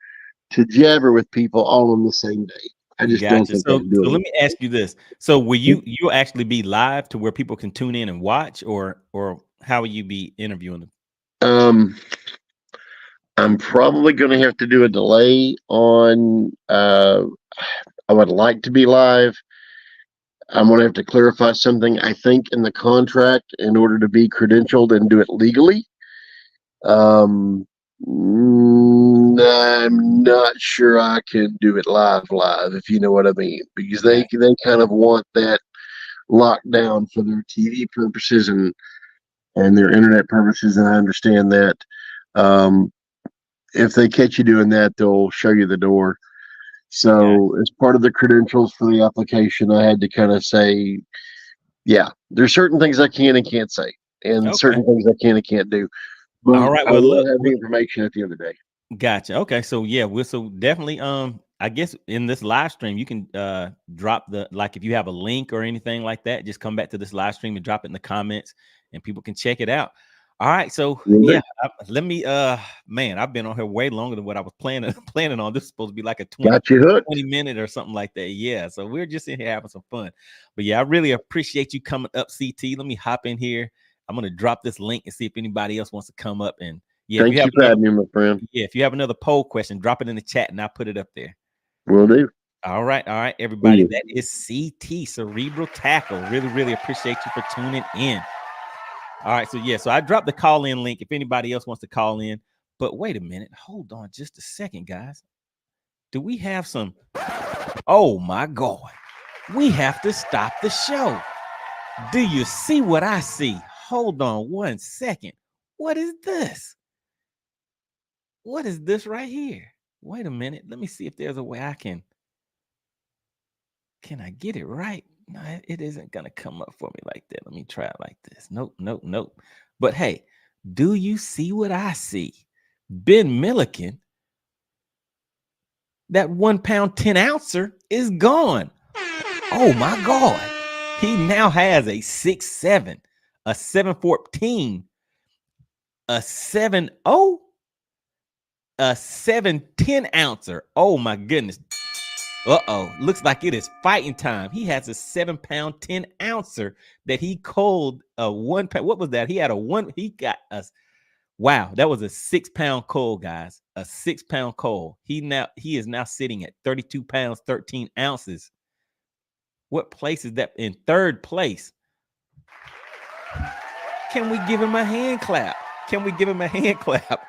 to jabber with people all on the same day. I just don't Gotcha. think So, I'm so let doing me ask you this: so, will it. you actually be live to where people can tune in and watch, or how will you be interviewing them? Um, I'm probably going to have to do a delay on. I would like to be live. I'm going to have to clarify something, I think, in the contract in order to be credentialed and do it legally. Um, I'm not sure I can do it live, if you know what I mean, because Got they kind of want that locked down for their TV purposes and their internet purposes, and I understand that. Um, if they catch you doing that, they'll show you the door. got So, as part of the credentials for the application, I had to kind of say, yeah, there's certain things I can and can't say, and Okay. certain things I can and can't do. All But right. I Well, will look. have the information at the end of the day. Gotcha. Okay. So yeah, we'll so definitely I guess in this live stream you can drop the like if you have a link or anything like that, just come back to this live stream and drop it in the comments and people can check it out. All right. So Will yeah, do. let me man, I've been on here way longer than what I was planning planning on. This is supposed to be like a Got you hooked. 20 minute or something like that. Yeah. So we're just in here having some fun. But yeah, I really appreciate you coming up, CT. Let me hop in here. I'm gonna drop this link and see if anybody else wants to come up and yeah, if you Thank have you for another having me, my friend. yeah, if you have another poll question, drop it in the chat and I'll put it up there. Will do. All right, See everybody. you. That is CT Cerebral Tackle. Really, really appreciate you for tuning in. All right, so yeah, so I dropped the call in link if anybody else wants to call in. But wait a minute, hold on just a second, guys. Do we have some? Oh my God, we have to stop the show. Do you see what I see? Hold on one second. What is this? What is this right here? Wait a minute. Let me see if there's a way I can I get it right? No, it isn't gonna come up for me like that. Let me try it like this. Nope, nope, nope. But hey, do you see what I see? Ben Milliken, that 1 pound 10 ouncer is gone. Oh my God. He now has a 6'7, a 7'14, a 7'0, a 7'10 ouncer. Oh my goodness. Uh-oh. Looks like it is fighting time. He has a 7 pound 10 ouncer that he called a 1 pound. What was that? He had a one. He got a wow. That was a 6 pound coal, guys. A 6 pound coal. He is now sitting at 32 pounds, 13 ounces. What place is that? In third place. Can we give him a hand clap? Can we give him a hand clap?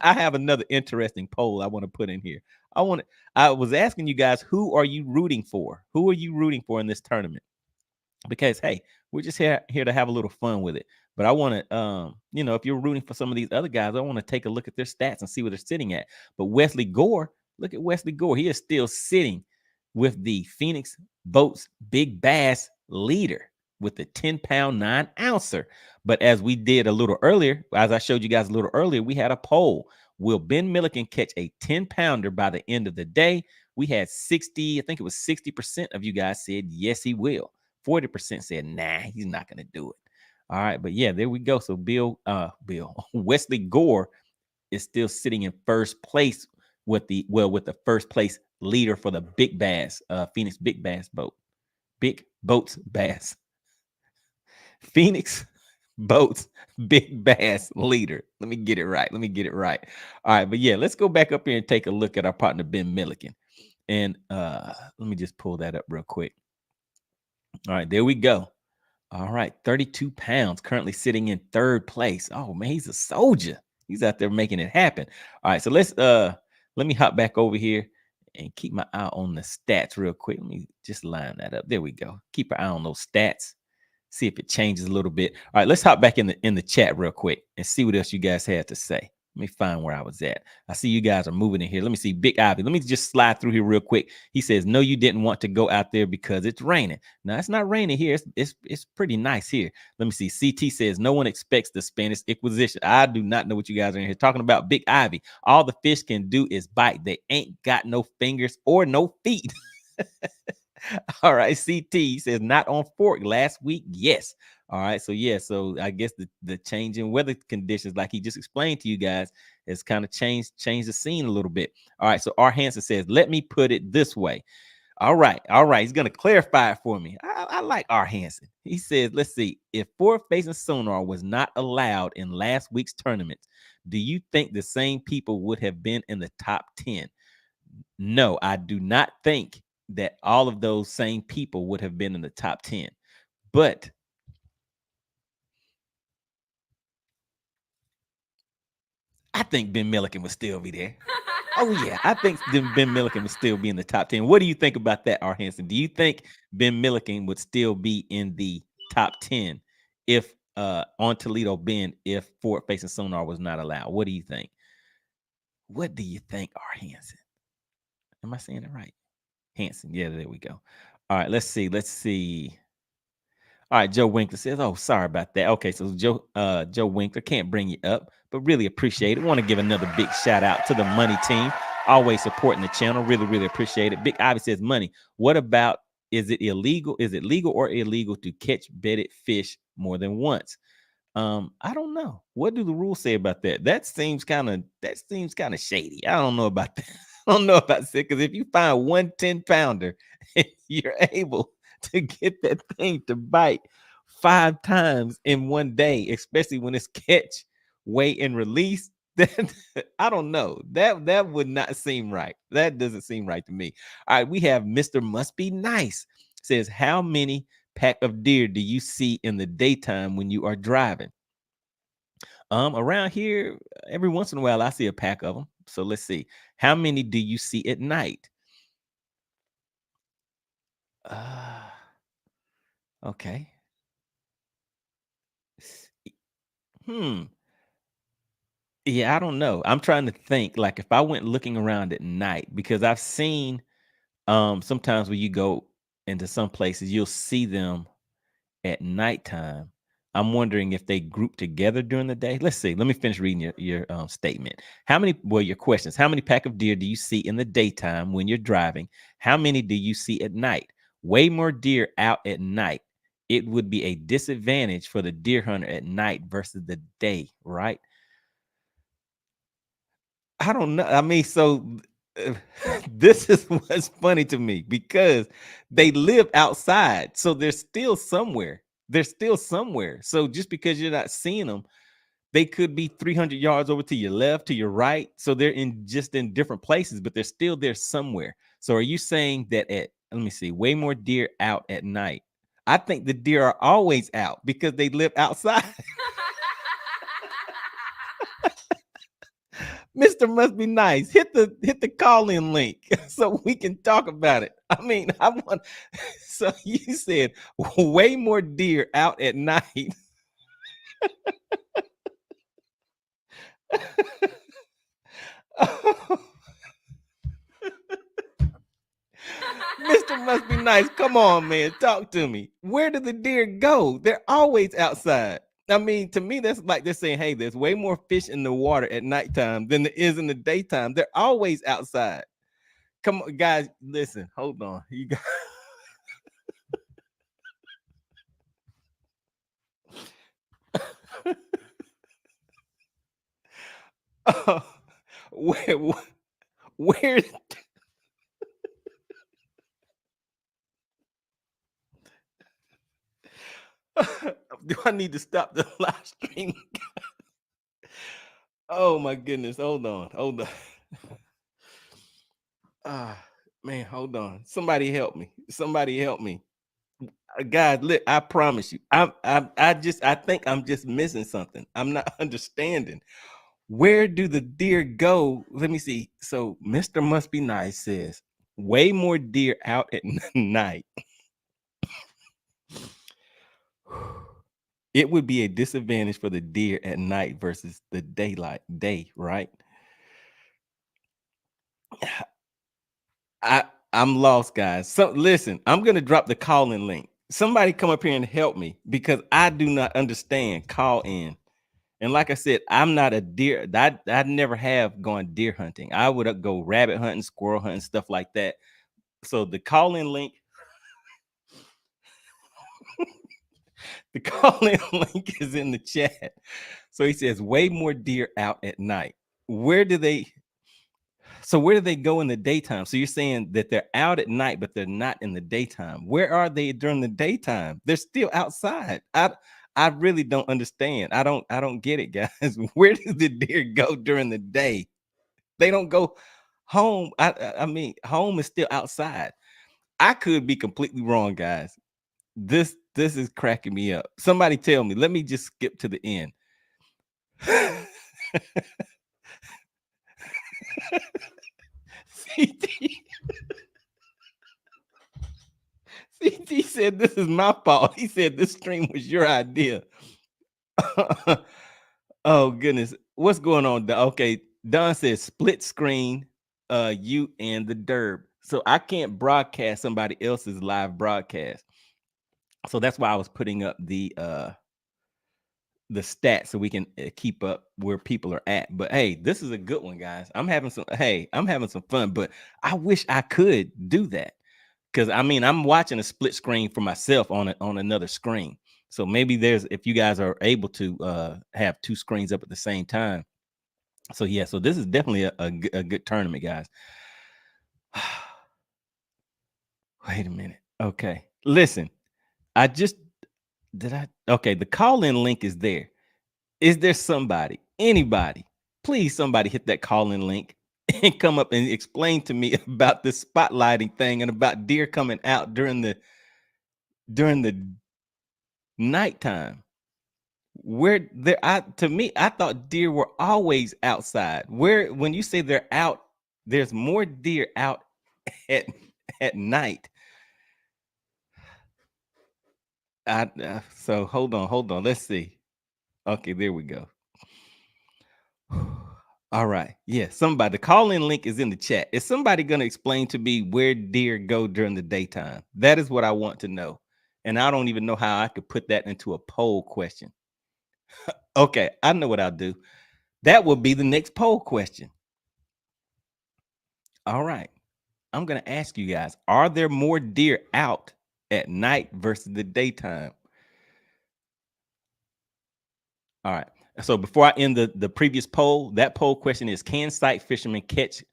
I have another interesting poll I want to put in here. I was asking you guys, who are you rooting for? Who are you rooting for in this tournament? Because hey, we're just here to have a little fun with it. But I want to if you're rooting for some of these other guys, I want to take a look at their stats and see where they're sitting at. But Wesley Gore, look at Wesley Gore. He is still sitting with the Phoenix Boats Big Bass leader with the 10 pound 9 ouncer. But as we did a little earlier, as I showed you guys a little earlier, we had a poll. Will Ben Milliken catch a 10 pounder by the end of the day? We had 60, I think it was 60% of you guys said yes, he will. 40% said, nah, he's not going to do it. All right. But yeah, there we go. So Wesley Gore is still sitting in first place with the first place leader for the Big Bass, Phoenix Big Bass boat. Big Boats Bass. Phoenix Boats Big Bass leader. Let me get it right. All right. But yeah, let's go back up here and take a look at our partner, Ben Milliken. And let me just pull that up real quick. All right, there we go. All right, 32 pounds, currently sitting in third place. Oh man, he's a soldier. He's out there making it happen. All right, so let me hop back over here and keep my eye on the stats real quick. Let me just line that up. There we go. Keep an eye on those stats. See if it changes a little bit. All right, let's hop back in the chat real quick and see what else you guys had to say. Let me find where I was at. I see you guys are moving in here. Let me see. Big Ivy. Let me just slide through here real quick. He says, no, you didn't want to go out there because it's raining. No, it's not raining here. It's pretty nice here. Let me see. CT says, no one expects the Spanish Inquisition. I do not know what you guys are in here talking about. Big Ivy. All the fish can do is bite. They ain't got no fingers or no feet. All right. CT says, not on fork last week. Yes. All right. So yeah. So I guess the change in weather conditions, like he just explained to you guys, has kind of changed the scene a little bit. All right. So R. Hansen says, let me put it this way. All right. All right. He's gonna clarify it for me. I like R. Hansen. He says, let's see. If forward facing sonar was not allowed in last week's tournament, do you think the same people would have been in the top 10? No, I do not think that all of those same people would have been in the top 10. But I think Ben Milliken would still be there. Oh yeah, I think Ben Milliken would still be in the top 10. What do you think about that, R. Hanson? Do you think Ben Milliken would still be in the top 10 if on Toledo Bend if forward facing sonar was not allowed? What do you think? What do you think, R. Hanson? Am I saying it right? Hanson. Yeah, there we go. All right, let's see. Let's see. All right, Joe Winkler says, "Oh, sorry about that." Okay, so Joe Winkler can't bring you up, but really appreciate it. Want to give another big shout out to the Money Team, always supporting the channel. Really, really appreciate it. Big Ivy says, "Money. What about is it illegal? Is it legal or illegal to catch bedded fish more than once?" I don't know. What do the rules say about that? That seems kind of shady. I don't know about that. I don't know about that because if you find 1 10-pounder and you're able to get that thing to bite 5 times in one day, especially when it's catch, weigh, and release, then I don't know. That would not seem right. That doesn't seem right to me. All right, we have Mr. Must Be Nice says, how many pack of deer do you see in the daytime when you are driving? Around here, every once in a while, I see a pack of them. So let's see. How many do you see at night? Uh, okay. Hmm. Yeah, I don't know. I'm trying to think like if I went looking around at night because I've seen sometimes when you go into some places, you'll see them at nighttime. I'm wondering if they group together during the day. Let's see. Let me finish reading your statement. Your questions. How many pack of deer do you see in the daytime when you're driving? How many do you see at night? Way more deer out at night. It would be a disadvantage for the deer hunter at night versus the day, right? I don't know. I mean, so uh, this is what's funny to me because they live outside, so they're still somewhere. They're still somewhere. So just because you're not seeing them, they could be 300 yards over to your left, to your right. So they're in different places, but they're still there somewhere. So are you saying that let me see, way more deer out at night? I think the deer are always out because they live outside. Mr. Must Be Nice. Hit the call-in link so we can talk about it. I mean, I want so you said way more deer out at night. Mr. Must Be Nice. Come on, man. Talk to me. Where do the deer go? They're always outside. I mean, to me, that's like they're saying, hey, there's way more fish in the water at nighttime than there is in the daytime. They're always outside. Come on, guys, listen, hold on. You got where where do I need to stop the live stream? Oh my goodness. Hold on. Hold on. Ah, man, hold on. Somebody help me. Somebody help me. Guys, look, I promise you. I think I'm just missing something. I'm not understanding. Where do the deer go? Let me see. So Mr. Must Be Nice says way more deer out at night. It would be a disadvantage for the deer at night versus the day, right? I'm lost, guys. So listen, I'm gonna drop the call-in link. Somebody come up here and help me because I do not understand call in. And like I said, I'm not a deer. I never have gone deer hunting. I would go rabbit hunting, squirrel hunting, stuff like that. So the call-in link, the call-in link is in the chat. So he says way more deer out at night. Where do they where do they go in the daytime? So you're saying that they're out at night, but they're not in the daytime. Where are they during the daytime? They're still outside. I really don't understand. I don't get it, guys. Where do the deer go during the day? They don't go home. I mean, home is still outside. I could be completely wrong, guys. This is cracking me up. Somebody tell me. Let me just skip to the end. CT, CT said this is my fault. He said this stream was your idea. Oh goodness, what's going on? Okay, Don says split screen, you and the derb. So I can't broadcast somebody else's live broadcast. So that's why I was putting up the stats so we can keep up where people are at. But hey, this is a good one, guys. I'm having some fun, but I wish I could do that. Because I mean, I'm watching a split screen for myself on another screen. So maybe if you guys are able to have two screens up at the same time. So yeah, so this is definitely a good tournament, guys. Wait a minute. Okay, listen. Okay, the call-in link is there. Is there anybody, please somebody hit that call-in link and come up and explain to me about this spotlighting thing and about deer coming out during the nighttime. To me, I thought deer were always outside. When you say they're out, there's more deer out at night. So hold on. Let's see. Okay, there we go. All right. Yeah, the call-in link is in the chat. Is somebody going to explain to me where deer go during the daytime? That is what I want to know. And I don't even know how I could put that into a poll question. Okay, I know what I'll do. That will be the next poll question. All right. I'm going to ask you guys, are there more deer out at night versus the daytime? All right. So before I end the previous poll, that poll question is, can sight fishermen catch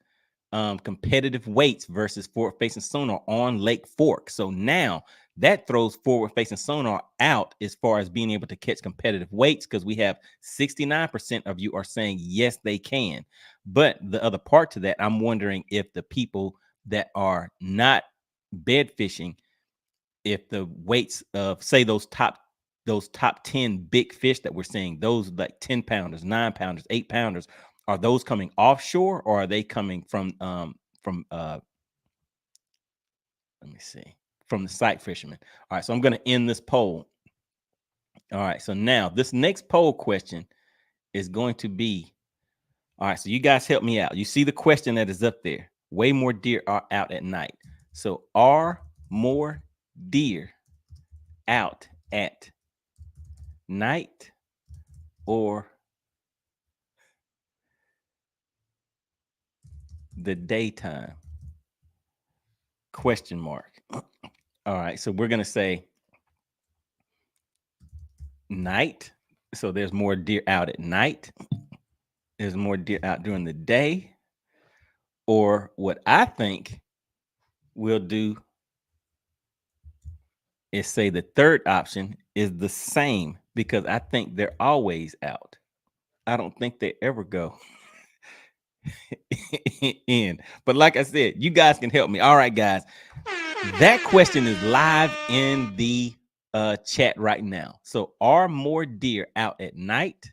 competitive weights versus forward-facing sonar on Lake Fork? So now that throws forward-facing sonar out as far as being able to catch competitive weights, because we have 69% of you are saying yes, they can. But the other part to that, I'm wondering if the people that are not bed fishing, if the weights of, say, those top 10 big fish that we're seeing, those like 10 pounders, 9 pounders, 8 pounders, are those coming offshore or are they coming from let me see, from the sight fishermen? All right, so I'm going to end this poll. All right, so now this next poll question is going to be, all right, so you guys help me out. You see the question that is up there. Way more deer are out at night. So are more deer out at night or the daytime? Question mark. All right, so we're going to say night. So there's more deer out at night. There's more deer out during the day. Or what I think we'll do is say the third option is the same, because I think they're always out. I don't think they ever go in. But like I said, you guys can help me. All right, guys. That question is live in the chat right now. So are more deer out at night?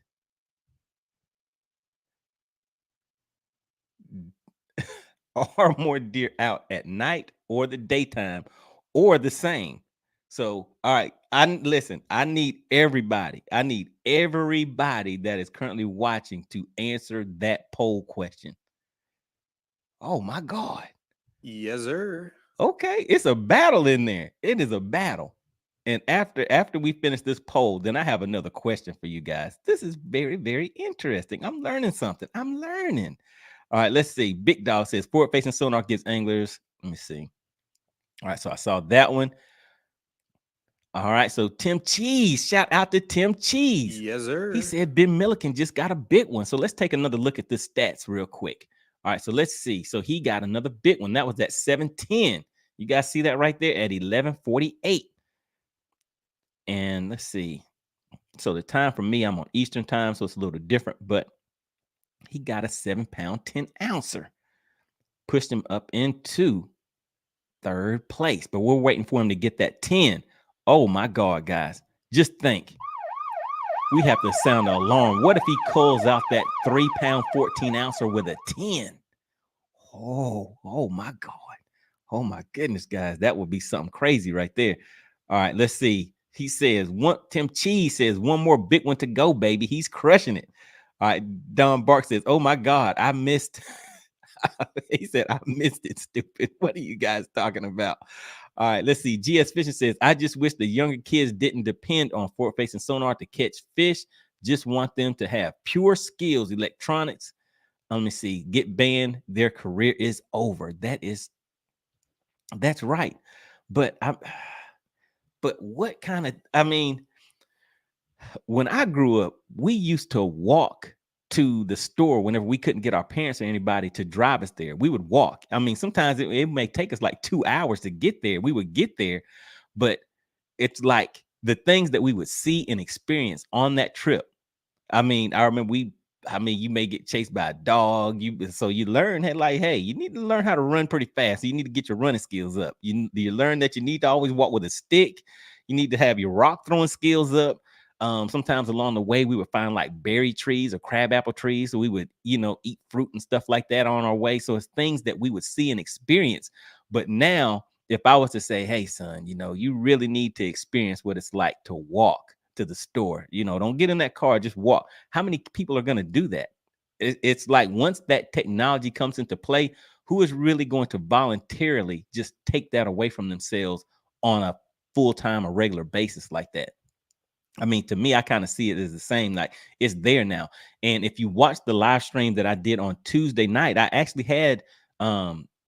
Are more deer out at night or the daytime or the same? So, all right, I need everybody. I need everybody that is currently watching to answer that poll question. Oh my God. Yes, sir. Okay, it's a battle in there. It is a battle. And after we finish this poll, then I have another question for you guys. This is very, very interesting. I'm learning something. I'm learning. All right, let's see. Big Dog says forward-facing sonar gives anglers. Let me see. All right, so I saw that one. All right, so Tim Cheese. Shout out to Tim Cheese. Yes, sir. He said Ben Milliken just got a big one. So let's take another look at the stats real quick. All right, so let's see. So he got another big one. That was at 710. You guys see that right there at 1148. And let's see. So the time for me, I'm on Eastern time, so it's a little different, but he got a 7-pound, 10-ouncer. Pushed him up into third place, but we're waiting for him to get that 10. Oh my God, guys. Just think. We have to sound an alarm. What if he calls out that 3-pound, 14-ouncer with a 10? Oh my God. Oh my goodness, guys. That would be something crazy right there. All right, let's see. He says Tim Cheese says one more big one to go, baby. He's crushing it. All right. Don Bark says, oh my God, I missed. He said, I missed it, stupid. What are you guys talking about? All right, let's see. GS Fishing says, I just wish the younger kids didn't depend on forward facing sonar to catch fish. Just want them to have pure skills, electronics. Let me see. Get banned. Their career is over. That's right. But but what kind of, I mean, when I grew up, we used to walk to the store whenever we couldn't get our parents or anybody to drive us there. We would walk. I mean, sometimes it may take us like 2 hours to get there. We would get there, but it's like the things that we would see and experience on that trip. I mean, I remember you may get chased by a dog. So you learn that, like, hey, you need to learn how to run pretty fast. So you need to get your running skills up. You learn that you need to always walk with a stick. You need to have your rock throwing skills up. Sometimes along the way, we would find like berry trees or crabapple trees. So we would, eat fruit and stuff like that on our way. So it's things that we would see and experience. But now, if I was to say, hey, son, you really need to experience what it's like to walk to the store. Don't get in that car, just walk. How many people are going to do that? It's like once that technology comes into play, who is really going to voluntarily just take that away from themselves on a full-time or regular basis like that? I mean, to me, I kind of see it as the same. Like, it's there now. And if you watch the live stream that I did on Tuesday night, I actually had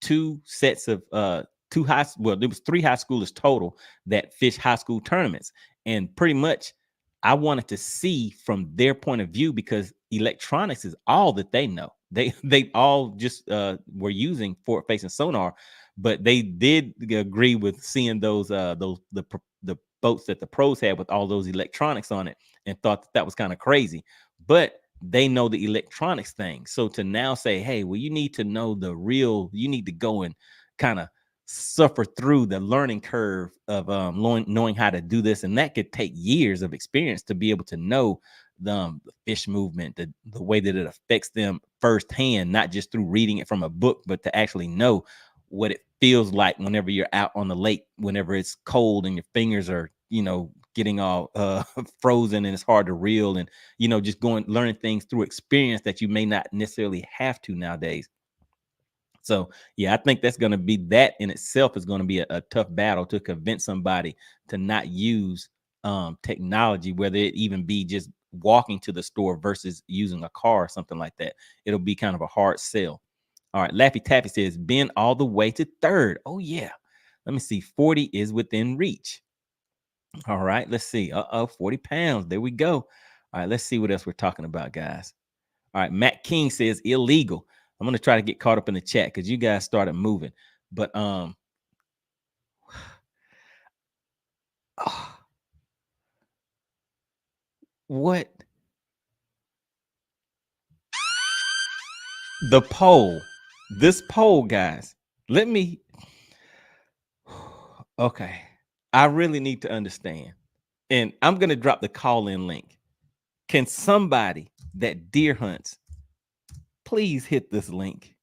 two sets of there was 3 high schoolers total that fish high school tournaments. And pretty much I wanted to see from their point of view, because electronics is all that they know. They all just were using forward facing sonar, but they did agree with seeing the boats that the pros had with all those electronics on it, and thought that was kind of crazy. But they know the electronics thing. So to now say, hey, well, you need to know you need to go and kind of suffer through the learning curve of knowing how to do this. And that could take years of experience to be able to know the fish movement, the way that it affects them firsthand, not just through reading it from a book, but to actually know what it feels like whenever you're out on the lake, whenever it's cold and your fingers are, getting all frozen and it's hard to reel, and, just learning things through experience that you may not necessarily have to nowadays. So, yeah, I think that in itself is going to be a tough battle to convince somebody to not use technology, whether it even be just walking to the store versus using a car or something like that. It'll be kind of a hard sell. All right, Laffy Taffy says, been all the way to third. Oh, yeah. Let me see. 40 is within reach. All right, let's see. 40 pounds. There we go. All right, let's see what else we're talking about, guys. All right, Matt King says illegal. I'm going to try to get caught up in the chat because you guys started moving. But what? The poll. This poll, guys. Let me. Okay. I really need to understand. And I'm going to drop the call-in link. Can somebody that deer hunts please hit this link?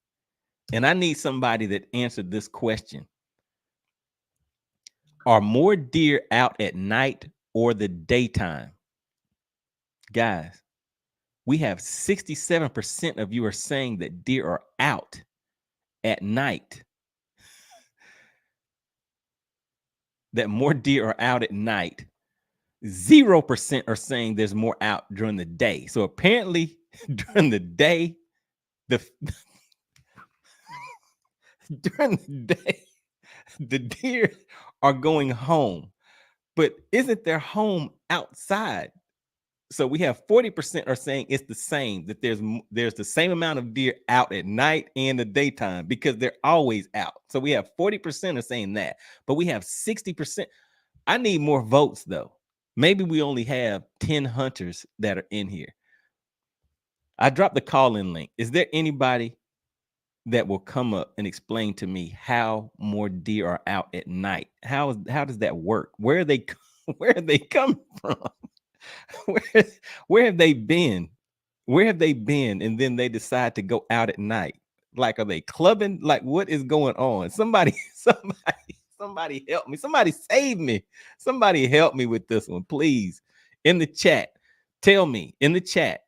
And I need somebody that answered this question. Are more deer out at night or the daytime? Guys, we have 67% of you are saying that deer are out at night. That more deer are out at night. 0% are saying there's more out during the day. So apparently during the day, during the day, the deer are going home. But isn't their home outside? So we have 40% are saying it's the same, that there's the same amount of deer out at night and the daytime because they're always out. So we have 40% are saying that, but we have 60%. I need more votes though. Maybe we only have 10 hunters that are in here. I dropped the call-in link. Is there anybody that will come up and explain to me how more deer are out at night? How does that work? Where are they coming from? Where have they been? Where have they been? And then they decide to go out at night. Like, are they clubbing? Like, what is going on? Somebody, somebody help me. Somebody save me. Somebody help me with this one, please. In the chat, tell me in the chat,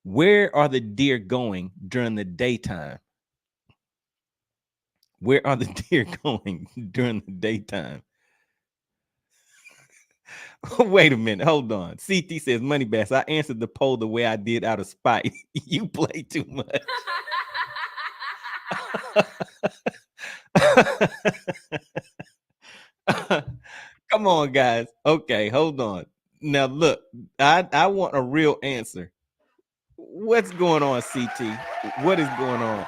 where are the deer going during the daytime? Where are the deer going during the daytime? Wait a minute. Hold on. CT says, Money Bass, I answered the poll the way I did out of spite. You play too much. Come on, guys. Okay, hold on. Now, look, I want a real answer. What's going on, CT? What is going on?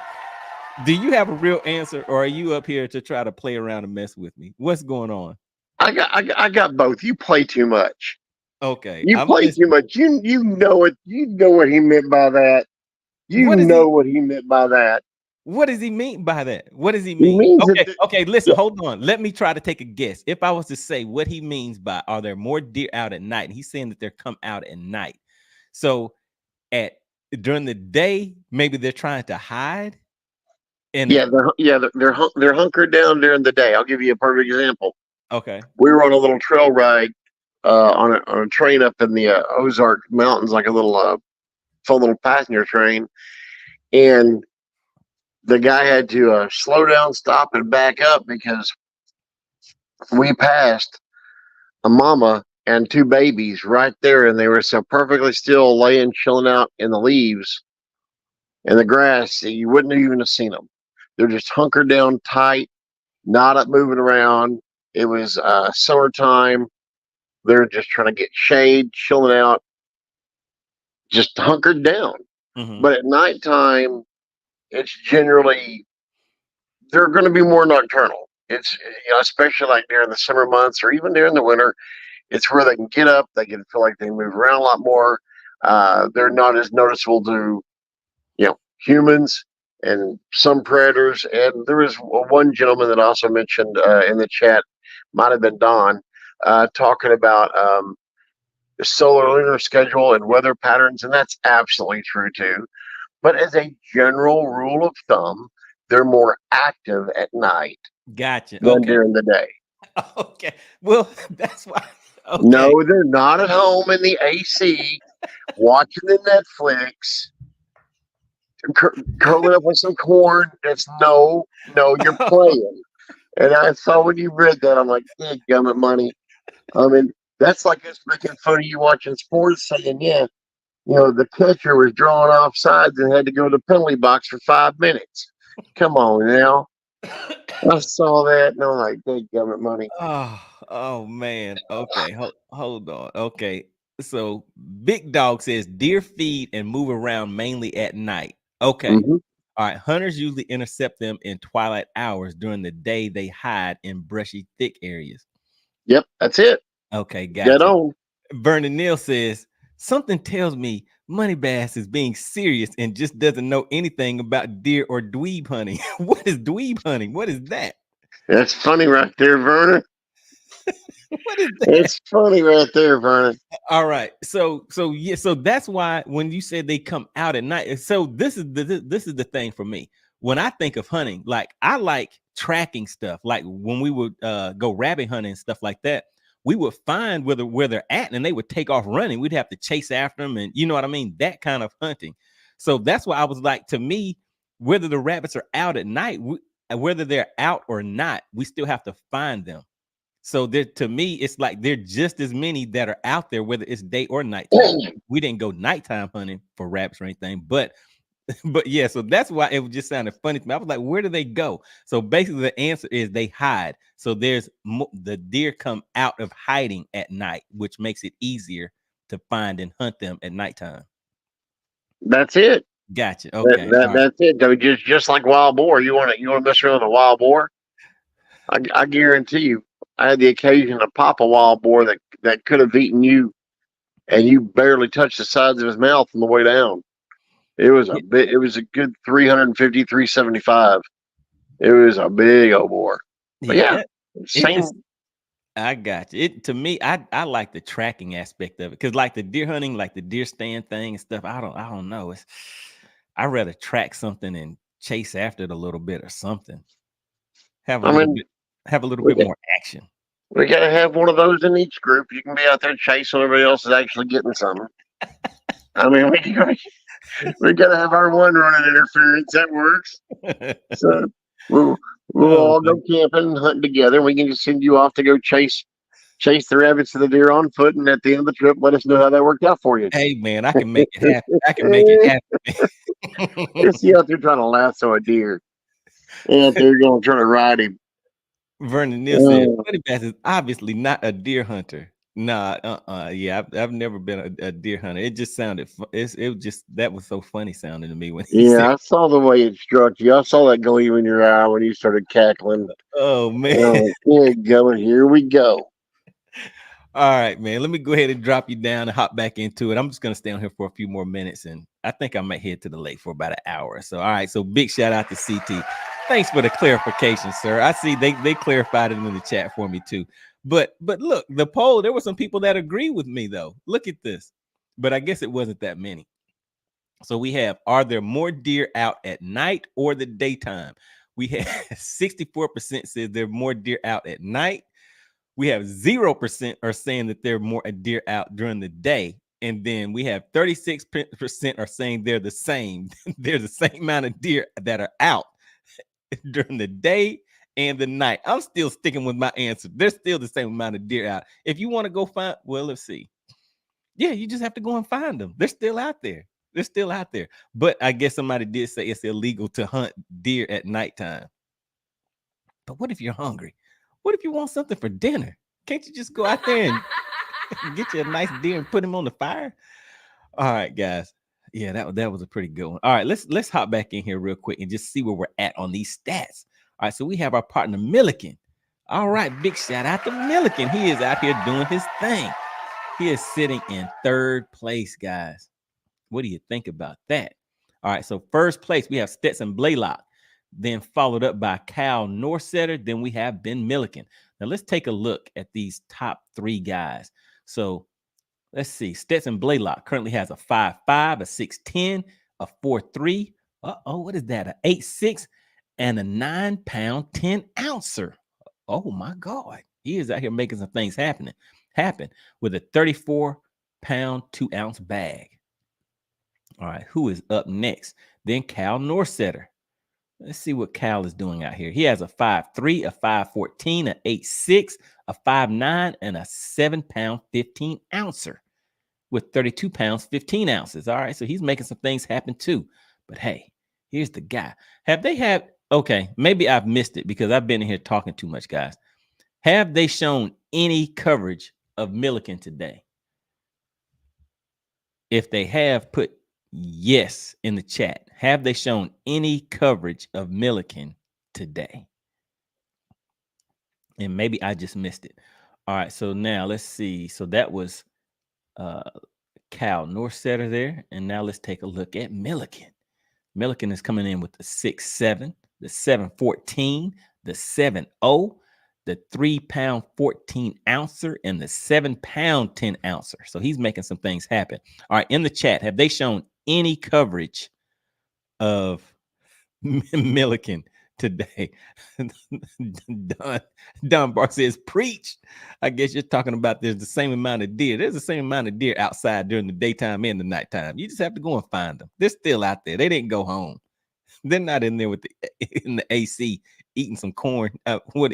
Do you have a real answer, or are you up here to try to play around and mess with me? What's going on? I got both. You play too much. Okay, You I'm play too listening. much. You know it. You know what he meant by that. You What is know he? what he meant by that. What does he mean by that? What does he He mean? means that. Okay, okay, listen, hold on. Let me try to take a guess. If I was to say what he means by are there more deer out at night? He's saying that they're come out at night. So at during the day, maybe they're trying to hide. And They're hunkered down during the day. I'll give you a perfect example. okay. We were on a little trail ride on a train up in the Ozark Mountains, like a little fun little passenger train, and the guy had to slow down, stop, and back up because we passed a mama and two babies right there, and they were so perfectly still, laying, chilling out in the leaves and the grass that you wouldn't even have seen them. They're just hunkered down tight, not up moving around. It was summertime. They're just trying to get shade, chilling out, just hunkered down. Mm-hmm. But at nighttime, it's generally they're going to be more nocturnal. It's especially like during the summer months or even during the winter. It's where they can get up. They can feel like they move around a lot more. They're not as noticeable to humans and some predators. And there was one gentleman that also mentioned in the chat, might have been Don, talking about the solar lunar schedule and weather patterns, and that's absolutely true too. But as a general rule of thumb, they're more active at night Gotcha. than Okay. during the day. Okay. Well, that's why. Okay. No, they're not at home in the AC watching the Netflix, curling up with some corn. That's no, you're playing. And I thought when you read that, I'm like, yeah, gummit money. I mean, that's like us making fun of you watching sports, saying, yeah, the catcher was drawing off sides and had to go to the penalty box for 5 minutes. Come on now. I saw that and I'm like, big government money. Oh man. Okay. Hold on. Okay. So Big Dog says deer feed and move around mainly at night. Okay. Mm-hmm. All right. Hunters usually intercept them in twilight hours. During the day, they hide in brushy, thick areas. Yep, that's it. Okay, Dead gotcha. on. Vernon Neal says something tells me Money Bass is being serious and just doesn't know anything about deer or dweeb hunting. What is dweeb hunting? What is that? That's funny right there, Vernon. What is that? It's funny right there, Vernon. All right. So yeah, so that's why when you said they come out at night. So this is the thing for me. When I think of hunting, like I like tracking stuff. Like when we would go rabbit hunting and stuff like that, we would find where they're at and they would take off running. We'd have to chase after them, and you know what I mean? That kind of hunting. So that's why I was like, to me, whether the rabbits are out at night, whether they're out or not, we still have to find them. So there, to me, it's like there are just as many that are out there, whether it's day or nighttime. We didn't go nighttime hunting for rabbits or anything, but but yeah, so that's why it just sounded funny to me. I was like, where do they go? So basically, the answer is they hide. So the deer come out of hiding at night, which makes it easier to find and hunt them at nighttime. That's it. Gotcha. Okay. All right. That's it. Though, just like wild boar. You want to mess around with a wild boar? I guarantee you, I had the occasion to pop a wild boar that could have eaten you, and you barely touched the sides of his mouth on the way down. It was a Yeah. bit. It was a good 350, 375. It was a big old boar. But yeah, Yeah. It same. just I got you. It to me, I like the tracking aspect of it because, like the deer hunting, like the deer stand thing and stuff. I don't know. I'd rather track something and chase after it a little bit or something. Have a I little mean, bit, have a little we bit got, more action. we got to have one of those in each group. You can be out there chasing, everybody else is actually getting something. I mean, we got to have our one running interference. That works. So we'll we'll Oh all my. go camping and hunting together. We can just send you off to go chase the rabbits and the deer on foot, and at the end of the trip, let us know how that worked out for you. Hey man, I can make it happen. I can make it happen. Just you out there trying to lasso a deer. Out there going to try to ride him. Vernon Neal said, Uh, Buddy Bass is obviously not a deer hunter. Nah, yeah, I've never been a deer hunter. It just sounded, it just, that was so funny sounding to me when he said, yeah, I saw the way it struck you. I saw that gleam in your eye when you started cackling. oh man. Here we go. Here we go. All right, man. Let me go ahead and drop you down and hop back into it. I'm just gonna stay on here for a few more minutes, and I think I might head to the lake for about an hour or so. All right, so big shout out to CT. Thanks for the clarification, sir. I see they clarified it in the chat for me too. But look, the poll, there were some people that agree with me though. Look at this. But I guess it wasn't that many. So we have, are there more deer out at night or the daytime? We have 64% says there are more deer out at night. We have 0% are saying that there are more deer out during the day. And then we have 36% are saying they're the same. There's the same amount of deer that are out during the day and the night. I'm still sticking with my answer. There's still the same amount of deer out. If you want to go find, well, let's see. Yeah, you just have to go and find them. They're still out there. They're still out there. But I guess somebody did say it's illegal to hunt deer at nighttime. But what if you're hungry? What if you want something for dinner? Can't you just go out there and get you a nice deer and put him on the fire? All right, guys. Yeah, that was a pretty good one. All right, let's hop back in here real quick and just see where we're at on these stats. All right, so we have our partner Milliken. All right, big shout out to Milliken. He is out here doing his thing. He is sitting in third place, guys. What do you think about that? All right, so first place we have Stetson Blaylock, then followed up by Cal Norsetter. Then we have Ben Milliken. Now let's take a look at these top three guys. So let's see. Stetson Blaylock currently has a 5'5", a 6'10", a 4'3". What is that? An 8'6", and a 9-pound 10-ouncer. Oh my God. He is out here making some things happen with a 34-pound 2-ounce bag. All right, who is up next? Then Cal Norsetter. Let's see what Cal is doing out here. He has a 5'3", a 5'14", an 8'6", a 5'9", and a 7-pound 15-ouncer with 32 pounds, 15 ounces. All right, so he's making some things happen too. But hey, here's the guy. Have they had, okay, maybe I've missed it because I've been in here talking too much, guys. Have they shown any coverage of Milliken today? If they have, put yes in the chat. Have they shown any coverage of Milliken today? And maybe I just missed it. All right, so now let's see. So that was Cal Norsetter there. And now let's take a look at Milliken. Milliken is coming in with the 6'7", the 7'14", the 7'0", the 3-pound 14-ouncer, and the 7-pound 10-ouncer. So he's making some things happen. All right, in the chat, have they shown any coverage of Milliken today? Don Bar says, preach. I guess you're talking about there's the same amount of deer. There's the same amount of deer outside during the daytime and the nighttime. You just have to go and find them. They're still out there. They didn't go home. They're not in there with in the AC eating some corn,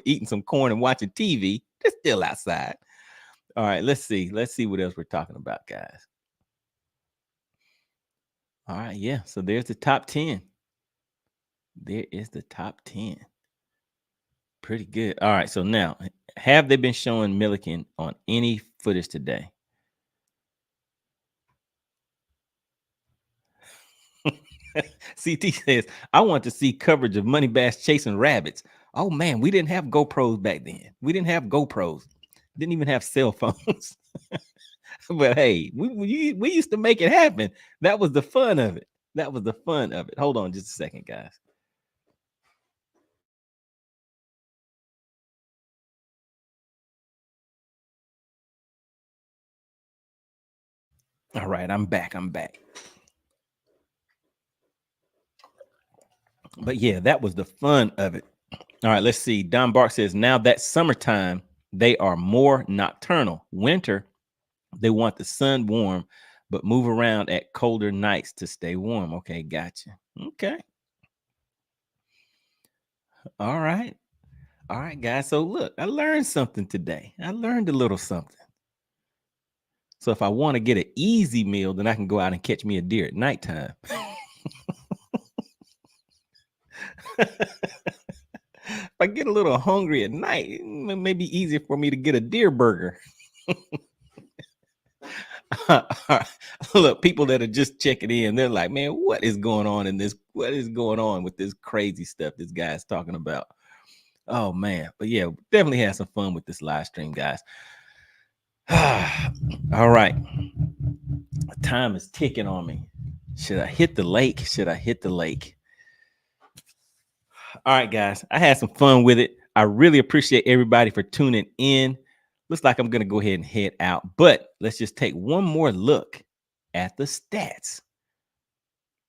eating some corn and watching TV. They're still outside. All right, let's see. Let's see what else we're talking about, guys. All right, yeah. So there's the top 10. There is the top 10. Pretty good. All right, so now, have they been showing Milliken on any footage today? CT says, I want to see coverage of Money Bass chasing rabbits. Oh man, we didn't have GoPros back then. We didn't have GoPros. Didn't even have cell phones. But hey, we used to make it happen. That was the fun of it. That was the fun of it. Hold on just a second, guys. All right, I'm back. But yeah, that was the fun of it. All right, let's see. Don Bark says, now that summertime, they are more nocturnal. Winter, they want the sun warm, but move around at colder nights to stay warm. Okay, gotcha. Okay. All right. All right, guys. So look, I learned something today. I learned a little something. So if I want to get an easy meal, then I can go out and catch me a deer at nighttime. If I get a little hungry at night, it may be easier for me to get a deer burger. Look, people that are just checking in, they're like, man, what is going on in this? What is going on with this crazy stuff this guy's talking about? Oh, man. But yeah, definitely had some fun with this live stream, guys. All right. Time is ticking on me. Should I hit the lake? Should I hit the lake? All right, guys. I had some fun with it. I really appreciate everybody for tuning in. Looks like I'm going to go ahead and head out, but let's just take one more look at the stats.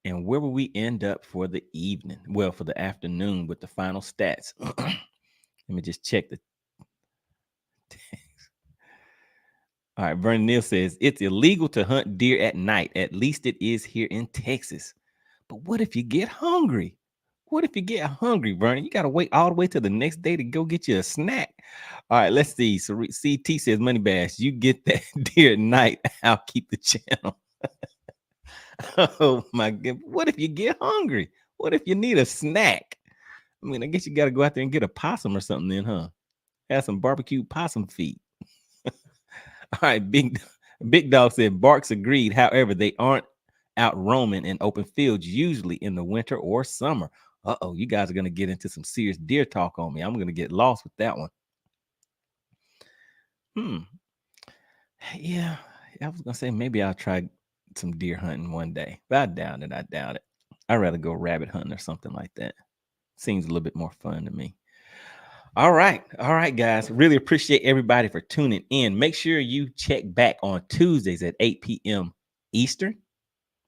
And where will we end up for the evening? Well, for the afternoon with the final stats. Let me just check the All right, Vernon Neal says, it's illegal to hunt deer at night. At least it is here in Texas. But what if you get hungry? What if you get hungry, Vernon? You got to wait all the way to the next day to go get you a snack. All right, let's see. So CT says, Money Bass, you get that deer at night. I'll keep the channel. Oh, my God. What if you get hungry? What if you need a snack? I mean, I guess you got to go out there and get a possum or something then, huh? Have some barbecue possum feet. All right, Big Dog said Barks agreed. However, they aren't out roaming in open fields, usually in the winter or summer. Uh-oh, you guys are going to get into some serious deer talk on me. I'm going to get lost with that one. Yeah, I was going to say maybe I'll try some deer hunting one day, but I doubt it. I'd rather go rabbit hunting or something like that. Seems a little bit more fun to me. All right, guys. Really appreciate everybody for tuning in. Make sure you check back on Tuesdays at 8 p.m. Eastern,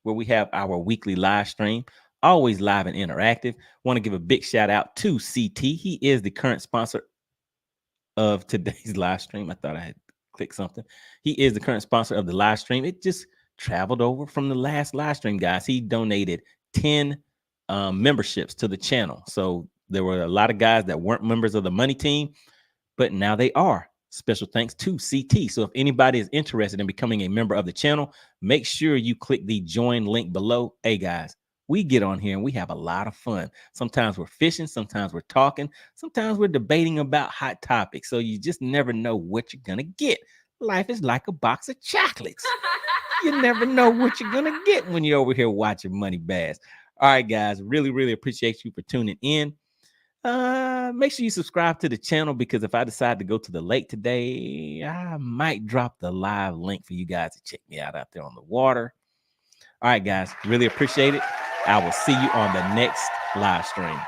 where we have our weekly live stream, always live and interactive. Want to give a big shout out to CT. He is the current sponsor of today's live stream. I thought I had clicked something. He is the current sponsor of the live stream. It just traveled over from the last live stream, guys. He donated 10 memberships to the channel. So there were a lot of guys that weren't members of the MoneyTeam, but now they are. Special thanks to CT. So if anybody is interested in becoming a member of the channel, make sure you click the join link below. Hey, guys, we get on here and we have a lot of fun. Sometimes we're fishing, sometimes we're talking, sometimes we're debating about hot topics. So you just never know what you're going to get. Life is like a box of chocolates. You never know what you're going to get when you're over here watching Money Bass. All right, guys, really, really appreciate you for tuning in. Make sure you subscribe to the channel, because if I decide to go to the lake today, I might drop the live link for you guys to check me out there on the water. All right, guys, really appreciate it. I will see you on the next live stream.